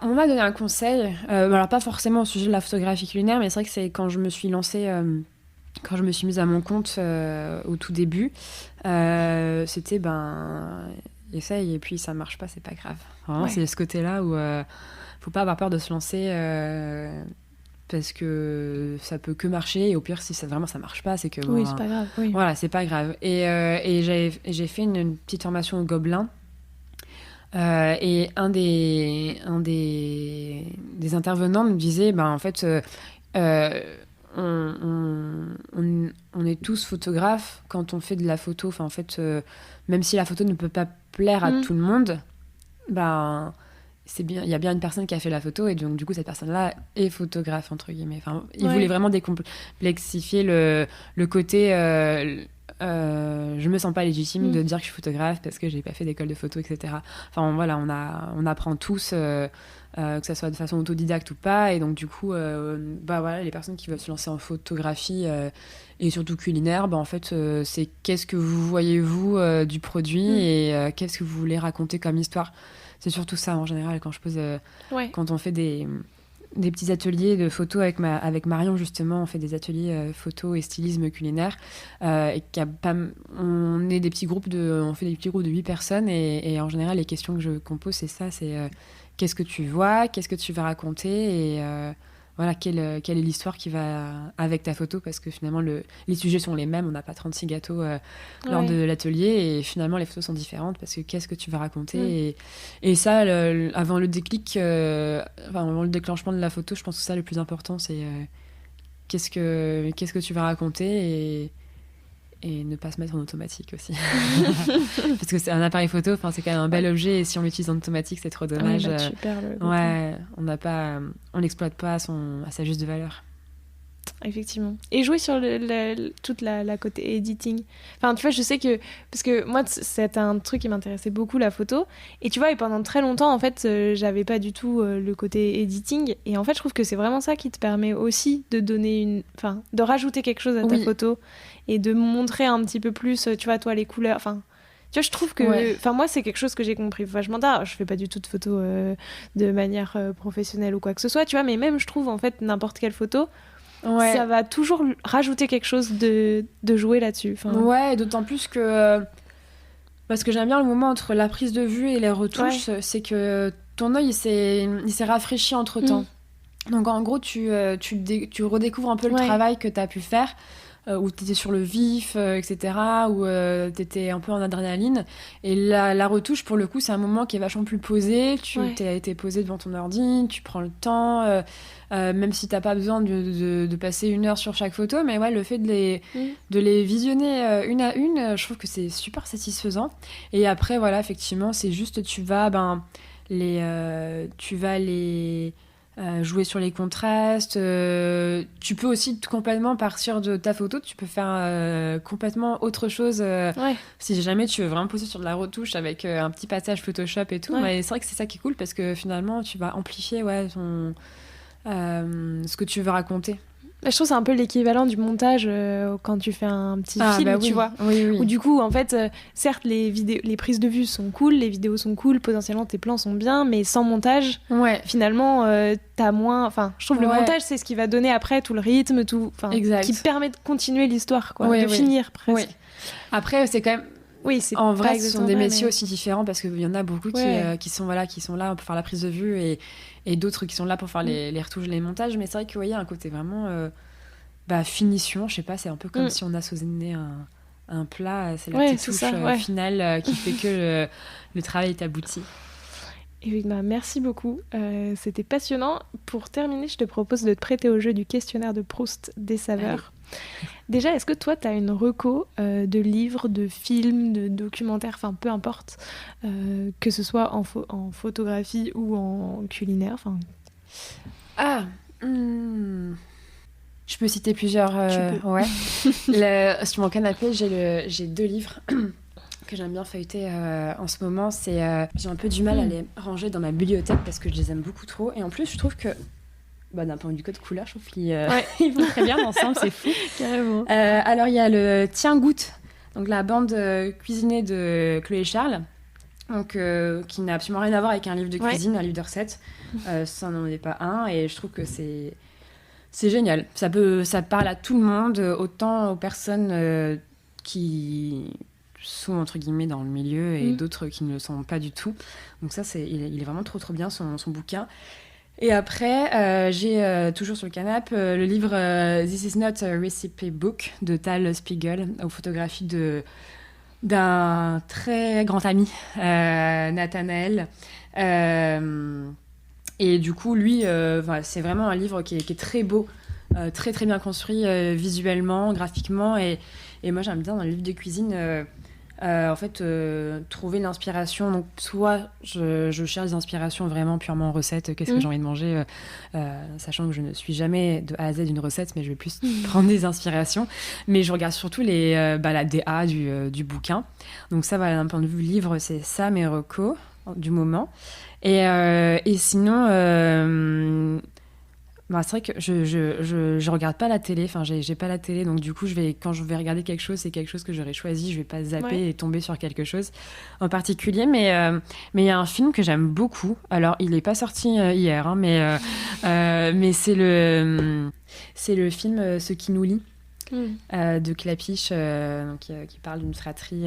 on m'a donné un conseil, alors pas forcément au sujet de la photographie culinaire, mais c'est vrai que c'est quand je me suis lancée, quand je me suis mise à mon compte au tout début, c'était essaye et puis ça marche pas, c'est pas grave. Vraiment, c'est ce côté-là où faut pas avoir peur de se lancer parce que ça peut que marcher et au pire si ça marche pas, c'est que c'est pas grave. Voilà, c'est pas grave. Et j'ai fait une petite formation au Gobelin. Et un des intervenants me disait en fait on est tous photographes quand on fait de la photo. Enfin, en fait, même si la photo ne peut pas plaire à tout le monde, c'est bien, il y a bien une personne qui a fait la photo et donc du coup cette personne-là est photographe entre guillemets. Enfin, il voulait vraiment décomplexifier le côté je me sens pas légitime de dire que je suis photographe parce que j'ai pas fait d'école de photo, etc. Enfin voilà, on apprend tous que ça soit de façon autodidacte ou pas, et donc du coup les personnes qui veulent se lancer en photographie et surtout culinaire, en fait c'est qu'est-ce que vous voyez vous du produit et qu'est-ce que vous voulez raconter comme histoire. C'est surtout ça en général quand je pose quand on fait des petits ateliers de photo avec Marion, justement, on fait des ateliers photo et stylisme culinaire. On fait des petits groupes de 8 personnes et en général, les questions qu'on pose, c'est ça, c'est qu'est-ce que tu vois, qu'est-ce que tu vas raconter et quelle est l'histoire qui va avec ta photo, parce que finalement, les sujets sont les mêmes, on n'a pas 36 gâteaux lors de l'atelier et finalement, les photos sont différentes parce que qu'est-ce que tu vas raconter et ça, avant le déclic, avant le déclenchement de la photo, je pense que ça, le plus important, c'est qu'est-ce que tu vas raconter et ne pas se mettre en automatique aussi. Parce que c'est un appareil photo, c'est quand même un bel objet et si on l'utilise en automatique, c'est trop dommage. Tu perds le on n'exploite pas à sa juste valeur. Effectivement. Et jouer sur toute la côté editing. Enfin, tu vois, je sais que... Parce que moi, c'est un truc qui m'intéressait beaucoup, la photo. Et tu vois, et pendant très longtemps, en fait, j'avais pas du tout le côté editing. Et en fait, je trouve que c'est vraiment ça qui te permet aussi de donner de rajouter quelque chose à ta photo et de montrer un petit peu plus, tu vois, toi, les couleurs. Enfin, Tu vois, je trouve que... Enfin, moi, c'est quelque chose que j'ai compris vachement tard. Je fais pas du tout de photos de manière professionnelle ou quoi que ce soit, tu vois, mais même, je trouve, en fait, n'importe quelle photo, ça va toujours rajouter quelque chose de jouer là-dessus. Enfin... Ouais, d'autant plus que... parce que j'aime bien le moment entre la prise de vue et les retouches, c'est que ton œil, il s'est rafraîchi entre-temps. Donc, en gros, tu redécouvres un peu le travail que tu as pu faire, où tu étais sur le vif, etc., où tu étais un peu en adrénaline. Et la retouche, pour le coup, c'est un moment qui est vachement plus posé. Tu t'es posé devant ton ordi, tu prends le temps, même si tu n'as pas besoin de passer 1 heure sur chaque photo. Mais ouais, le fait de les visionner une à une, je trouve que c'est super satisfaisant. Et après, voilà, effectivement, c'est juste, tu vas les jouer sur les contrastes. Tu peux aussi complètement partir de ta photo, tu peux faire complètement autre chose. Si jamais tu veux vraiment poser sur de la retouche avec un petit passage Photoshop et tout. Mais c'est vrai que c'est ça qui est cool parce que finalement, tu vas amplifier ce que tu veux raconter. Je trouve que c'est un peu l'équivalent du montage quand tu fais un petit film, tu vois. Où du coup, en fait, certes, les prises de vue sont cool, les vidéos sont cool, potentiellement tes plans sont bien, mais sans montage, finalement, t'as moins... Enfin, je trouve le montage, c'est ce qui va donner après tout le rythme, qui permet de continuer l'histoire, quoi, de finir presque. Après, c'est quand même... en vrai, ce sont des métiers aussi différents parce qu'il y en a beaucoup qui sont là pour faire la prise de vue et d'autres qui sont là pour faire les retouches, les montages. Mais c'est vrai qu'il y a un côté vraiment finition. Je sais pas, c'est un peu comme si on assaisonnait un plat. C'est la petite touche finale qui fait que le travail est abouti. Et merci beaucoup. C'était passionnant. Pour terminer, je te propose de te prêter au jeu du questionnaire de Proust des saveurs. Déjà, est-ce que toi, tu as une reco de livres, de films, de documentaires, enfin peu importe, que ce soit en photographie ou en culinaire Je peux citer plusieurs... sur mon canapé, j'ai 2 livres que j'aime bien feuilleter en ce moment. J'ai un peu du mal à les ranger dans ma bibliothèque parce que je les aime beaucoup trop. Et en plus, je trouve que d'un point de vue code couleur, je trouve qu'ils vont très bien ensemble, c'est fou. Carrément. Alors, il y a le Tiens Goûte, donc la bande cuisinée de Chloé Charles, donc, qui n'a absolument rien à voir avec un livre de cuisine, un livre de recettes. Ça n'en est pas un, et je trouve que c'est génial. Ça parle à tout le monde, autant aux personnes qui sont, entre guillemets, dans le milieu, et d'autres qui ne le sont pas du tout. Donc ça, il est vraiment trop, trop bien, son bouquin. Et après, j'ai toujours sur le canapé le livre This is not a recipe book de Tal Spiegel, aux photographies d'un très grand ami, Nathanaël. Et du coup, lui, c'est vraiment un livre qui est très beau, très très bien construit visuellement, graphiquement. Et moi, j'aime bien dans le livre de cuisine... trouver l'inspiration. Donc, soit je cherche des inspirations vraiment purement en recette, qu'est-ce que j'ai envie de manger, sachant que je ne suis jamais de A à Z d'une recette, mais je vais plus prendre des inspirations. Mais je regarde surtout la DA du bouquin. Donc ça, d'un point de vue livre, c'est ça mes recos du moment. Et sinon... c'est vrai que je regarde pas la télé, enfin j'ai pas la télé, donc du coup quand je vais regarder quelque chose, c'est quelque chose que j'aurais choisi, je vais pas zapper et tomber sur quelque chose en particulier, mais il y a un film que j'aime beaucoup. Alors il est pas sorti hier, mais c'est le film Ce qui nous lie de Clapiche, qui parle d'une fratrie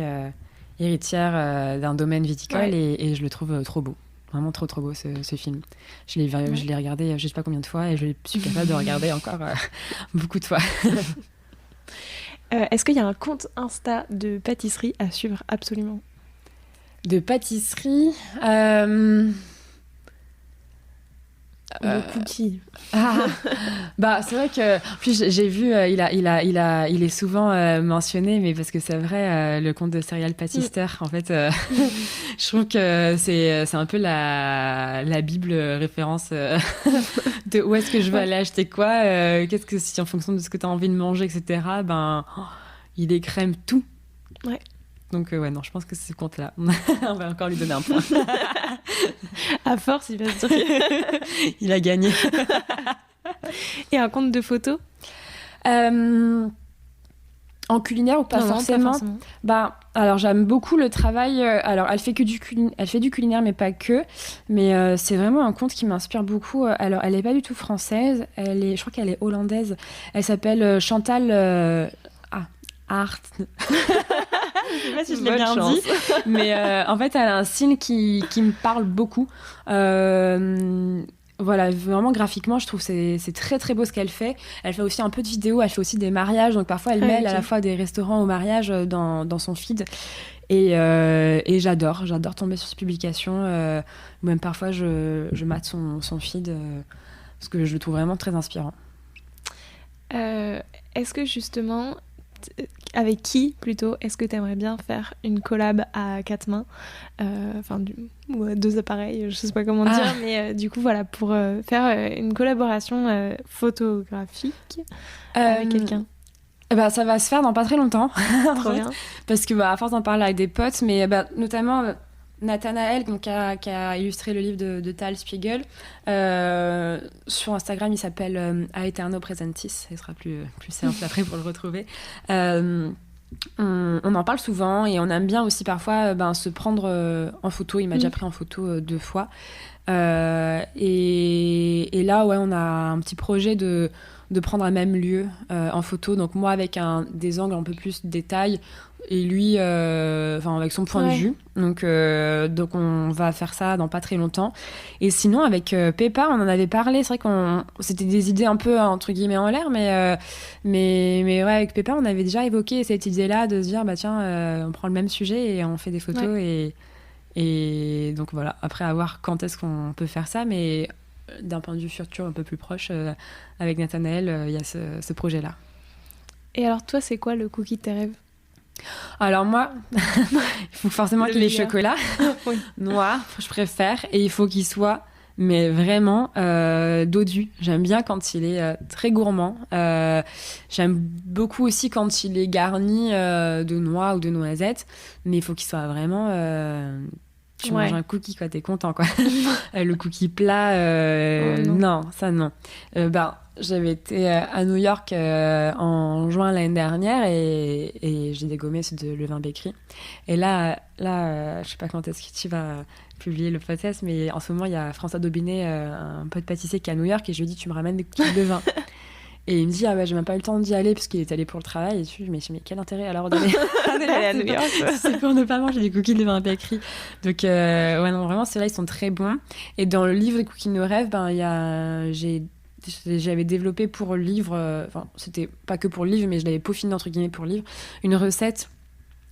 héritière d'un domaine viticole, et je le trouve trop beau. Vraiment trop trop beau ce film. Je l'ai regardé je sais pas combien de fois, et je suis capable de regarder encore beaucoup de fois. Est-ce qu'il y a un compte Insta de pâtisserie à suivre absolument? De pâtisserie de cookies. C'est vrai que en plus j'ai vu il est souvent mentionné, mais parce que c'est vrai, le compte de Serial Pâtister, en fait, je trouve que c'est un peu la bible référence de où est-ce que je vais aller acheter quoi, qu'est-ce que si en fonction de ce que tu as envie de manger, etc. Il écrème tout. Donc non, je pense que c'est ce compte-là. On va encore lui donner un point. À force, il va se dire. Il a gagné. Et un compte de photos? En En culinaire ou pas Non, forcément. pas forcément. Bah, alors j'aime beaucoup le travail. Alors elle fait du culinaire, mais pas que. Mais c'est vraiment un compte qui m'inspire beaucoup. Alors elle est pas du tout française. Je crois qu'elle est hollandaise. Elle s'appelle Chantal Art. Je sais pas si je l'ai Bonne bien chance. dit. Mais en fait, elle a un style qui me parle beaucoup. Voilà, vraiment graphiquement, je trouve que c'est très très beau ce qu'elle fait. Elle fait aussi un peu de vidéos, elle fait aussi des mariages, donc parfois elle mêle à la fois des restaurants au mariage dans son feed. Et j'adore tomber sur ses publications. Même parfois je mate son feed parce que je le trouve vraiment très inspirant. Est-ce que justement, avec qui plutôt, est-ce que tu aimerais bien faire une collab à quatre mains, ou à deux appareils, je sais pas comment dire, mais du coup voilà, pour faire une collaboration photographique avec quelqu'un. Bah, ça va se faire dans pas très longtemps. Trop bien. Parce que à force d'en parler avec des potes, mais notamment Nathanaël, qui a illustré le livre de Tal Spiegel, sur Instagram, il s'appelle Aeterno Presentis. Ce sera plus simple après pour le retrouver. On en parle souvent et on aime bien aussi parfois se prendre en photo. Il m'a déjà pris en photo 2 fois. Et là, ouais, on a un petit projet de prendre un même lieu en photo. Donc moi, avec des angles un peu plus de détail et lui avec son point de vue. Donc on va faire ça dans pas très longtemps. Et sinon, avec Peppa, on en avait parlé. C'est vrai c'était des idées un peu entre guillemets en l'air, mais ouais, avec Peppa, on avait déjà évoqué cette idée-là de se dire on prend le même sujet et on fait des photos. Et donc voilà, après à voir quand est-ce qu'on peut faire ça, mais d'un point de vue futur un peu plus proche, avec Nathanaël, il y a ce projet-là. Et alors toi, c'est quoi le cookie de tes rêves ? Alors moi, il faut forcément qu'il ait chocolat noir, je préfère, et il faut qu'il soit mais vraiment dodu. J'aime bien quand il est très gourmand. J'aime beaucoup aussi quand il est garni de noix ou de noisettes, mais il faut qu'il soit vraiment... tu manges un cookie, quoi, t'es content, quoi. Le cookie plat, non, ça non. J'avais été à New York en juin l'année dernière et j'ai dégommé ceux de Levain Bakery. Et là, je sais pas quand est-ce que tu vas publier le podcast, mais en ce moment, il y a François Daubinet, un pote pâtissier qui est à New York, et je lui ai dit, tu me ramènes des cookies de Levain. Et il me dit, j'ai même pas eu le temps d'y aller parce qu'il est allé pour le travail. Et je me dis, mais quel intérêt alors d'aller à New York, c'est pour ne pas manger des cookies de Levain Bakery. Donc, non, vraiment, ceux-là, ils sont très bons. Et dans le livre des cookies de nos rêves, j'avais développé pour le livre, c'était pas que pour le livre, mais je l'avais peaufiné entre guillemets pour le livre, une recette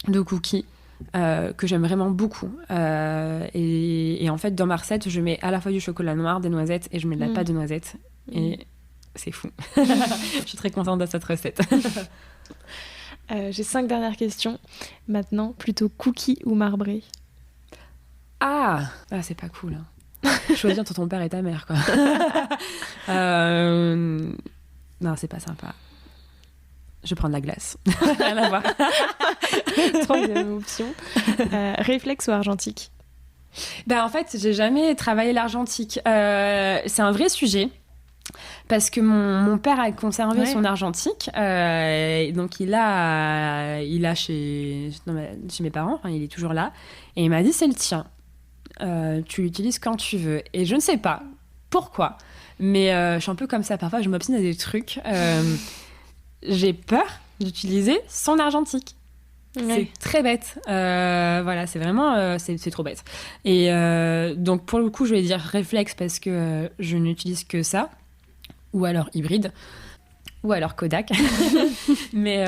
de cookies que j'aime vraiment beaucoup. Et en fait, dans ma recette, je mets à la fois du chocolat noir, des noisettes, et je mets de la pâte de noisettes. Et c'est fou. Je suis très contente de cette recette. J'ai 5 dernières questions. Maintenant, plutôt cookie ou marbré ? C'est pas cool. Choisir entre ton père et ta mère, quoi. Non, c'est pas sympa. Je prends de la glace. Rien à voir. Troisième option. Réflexe ou argentique ? En fait, j'ai jamais travaillé l'argentique. C'est un vrai sujet. Parce que mon père a conservé son argentique, donc il a chez mes parents, il est toujours là, et il m'a dit c'est le tien, tu l'utilises quand tu veux. Et je ne sais pas pourquoi, mais je suis un peu comme ça, parfois je m'obstine à des trucs, j'ai peur d'utiliser son argentique. C'est très bête. Voilà, c'est vraiment... c'est trop bête. Et donc, pour le coup, je vais dire réflexe parce que je n'utilise que ça. Ou alors hybride. Ou alors Kodak. mais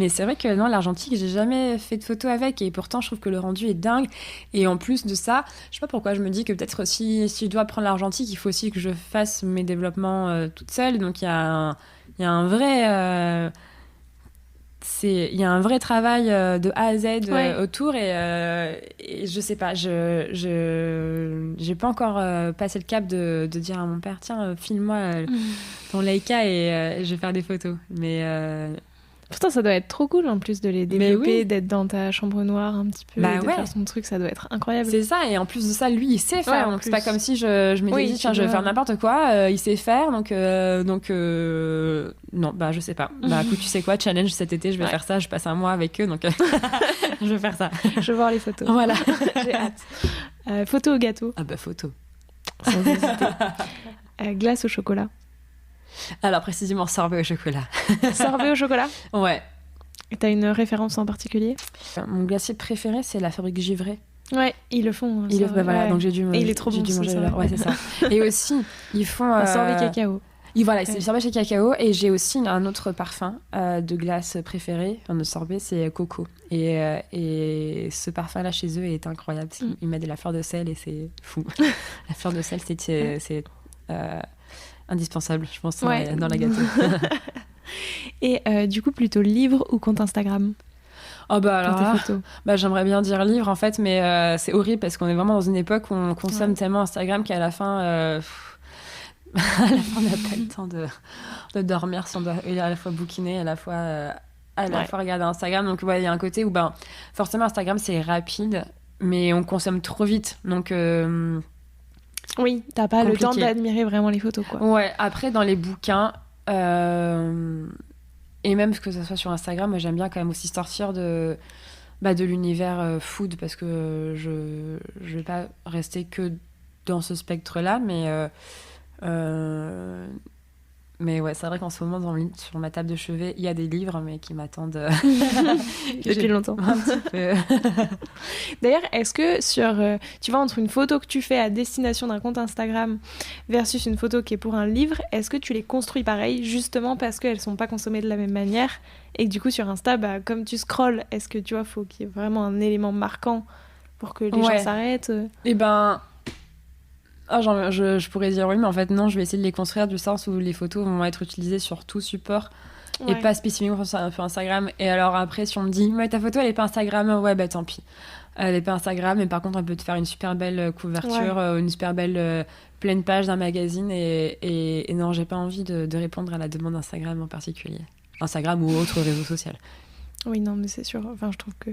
c'est vrai que non, l'argentique, j'ai jamais fait de photo avec. Et pourtant, je trouve que le rendu est dingue. Et en plus de ça, je sais pas pourquoi, je me dis que peut-être aussi, si je dois prendre l'argentique, il faut aussi que je fasse mes développements toute seule. Donc, il y a un vrai... il y a un vrai travail de A à Z autour et je sais pas, j'ai pas encore passé le cap de dire à mon père tiens filme-moi ton Leica et je vais faire des photos, mais Pourtant, ça doit être trop cool en plus de les développer, d'être dans ta chambre noire un petit peu, de faire son truc, ça doit être incroyable. C'est ça, et en plus de ça, lui, il sait faire. Donc c'est pas comme si je m'étais dit, tiens, je vais faire n'importe quoi. Il sait faire, donc non, bah je sais pas. Bah écoute, tu sais quoi, challenge cet été, je vais faire ça. Je passe un mois avec eux, donc je vais faire ça. Je veux voir les photos. Voilà. J'ai hâte. Photo au gâteau. Ah bah photo. Sans hésiter. Glace au chocolat. Alors précisément sorbet au chocolat. Sorbet au chocolat. Ouais. Et t'as une référence en particulier? Mon glacier préféré, c'est la fabrique Givray. Ouais, ils le font. Voilà, donc j'ai dû manger. Et il est trop bon, manger leur... Ouais, c'est ça. Et aussi, ils font un sorbet cacao. Voilà, c'est le sorbet chez cacao. Et j'ai aussi un autre parfum de glace préféré, de sorbet, c'est coco. Et ce parfum-là chez eux est incroyable. Ils mettent de la fleur de sel et c'est fou. La fleur de sel, c'est indispensable, je pense, dans la gâteau. Et du coup, plutôt livre ou compte Instagram? Oh bah alors tes photos. Bah j'aimerais bien dire livre en fait, mais c'est horrible parce qu'on est vraiment dans une époque où on consomme tellement Instagram qu'à la fin, à la fin on n'a pas le temps de dormir si on doit à la fois bouquiner, à la fois regarder Instagram. Donc il y a un côté où forcément Instagram c'est rapide, mais on consomme trop vite. Donc oui, t'as pas le temps d'admirer vraiment les photos, quoi. Ouais, après dans les bouquins, et même que ce soit sur Instagram, moi j'aime bien quand même aussi sortir de l'univers food, parce que je vais pas rester que dans ce spectre-là, mais ouais, c'est vrai qu'en ce moment, sur ma table de chevet, il y a des livres, mais qui m'attendent depuis longtemps. Un petit peu. D'ailleurs, est-ce que tu vois, entre une photo que tu fais à destination d'un compte Instagram versus une photo qui est pour un livre, est-ce que tu les construis pareil, justement parce qu'elles sont pas consommées de la même manière, et que du coup, sur Insta, comme tu scrolles, est-ce que tu vois, faut qu'il y ait vraiment un élément marquant pour que les gens s'arrêtent? Eh ben... je pourrais dire oui, mais en fait non, je vais essayer de les construire du sens où les photos vont être utilisées sur tout support et pas spécifiquement sur Instagram. Et alors après, si on me dit mais ta photo elle est pas Instagram, ouais bah tant pis, elle est pas Instagram, mais par contre on peut te faire une super belle couverture, une super belle pleine page d'un magazine, et non, j'ai pas envie de répondre à la demande Instagram en particulier, Instagram ou autre réseau social. Oui, non, mais c'est sûr, enfin je trouve que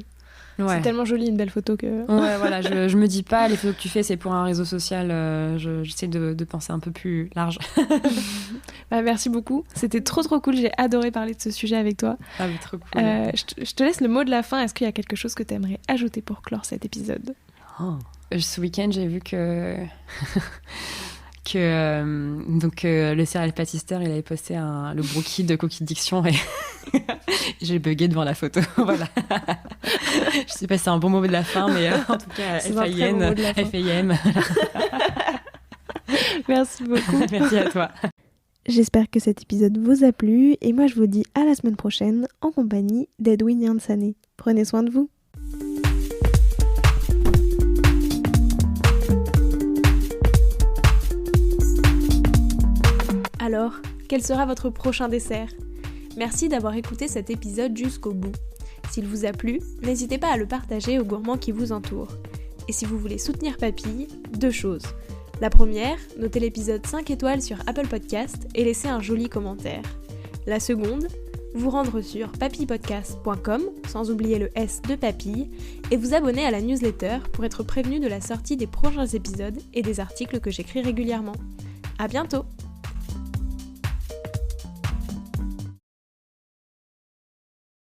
c'est tellement joli une belle photo que... Ouais, voilà, je me dis pas les photos que tu fais c'est pour un réseau social, j'essaie de penser un peu plus large. Merci beaucoup, c'était trop cool, j'ai adoré parler de ce sujet avec toi. Ah mais trop cool. Je te laisse le mot de la fin. Est-ce qu'il y a quelque chose que tu aimerais ajouter pour clore cet épisode? Ce week-end j'ai vu que le serial pâtisseur il avait posté le brookie de Cookie Diction et j'ai bugué devant la photo. Voilà. Je sais pas si c'est un bon mot de la fin, mais en tout cas FAIM. Merci beaucoup. Merci à toi. J'espère que cet épisode vous a plu, et moi je vous dis à la semaine prochaine en compagnie d'Edwin Yansane. Prenez soin de vous. Alors, quel sera votre prochain dessert? Merci d'avoir écouté cet épisode jusqu'au bout. S'il vous a plu, n'hésitez pas à le partager aux gourmands qui vous entourent. Et si vous voulez soutenir Papille, 2 choses. La première, notez l'épisode 5 étoiles sur Apple Podcast et laissez un joli commentaire. La seconde, vous rendre sur papillepodcast.com, sans oublier le S de Papille, et vous abonner à la newsletter pour être prévenu de la sortie des prochains épisodes et des articles que j'écris régulièrement. À bientôt!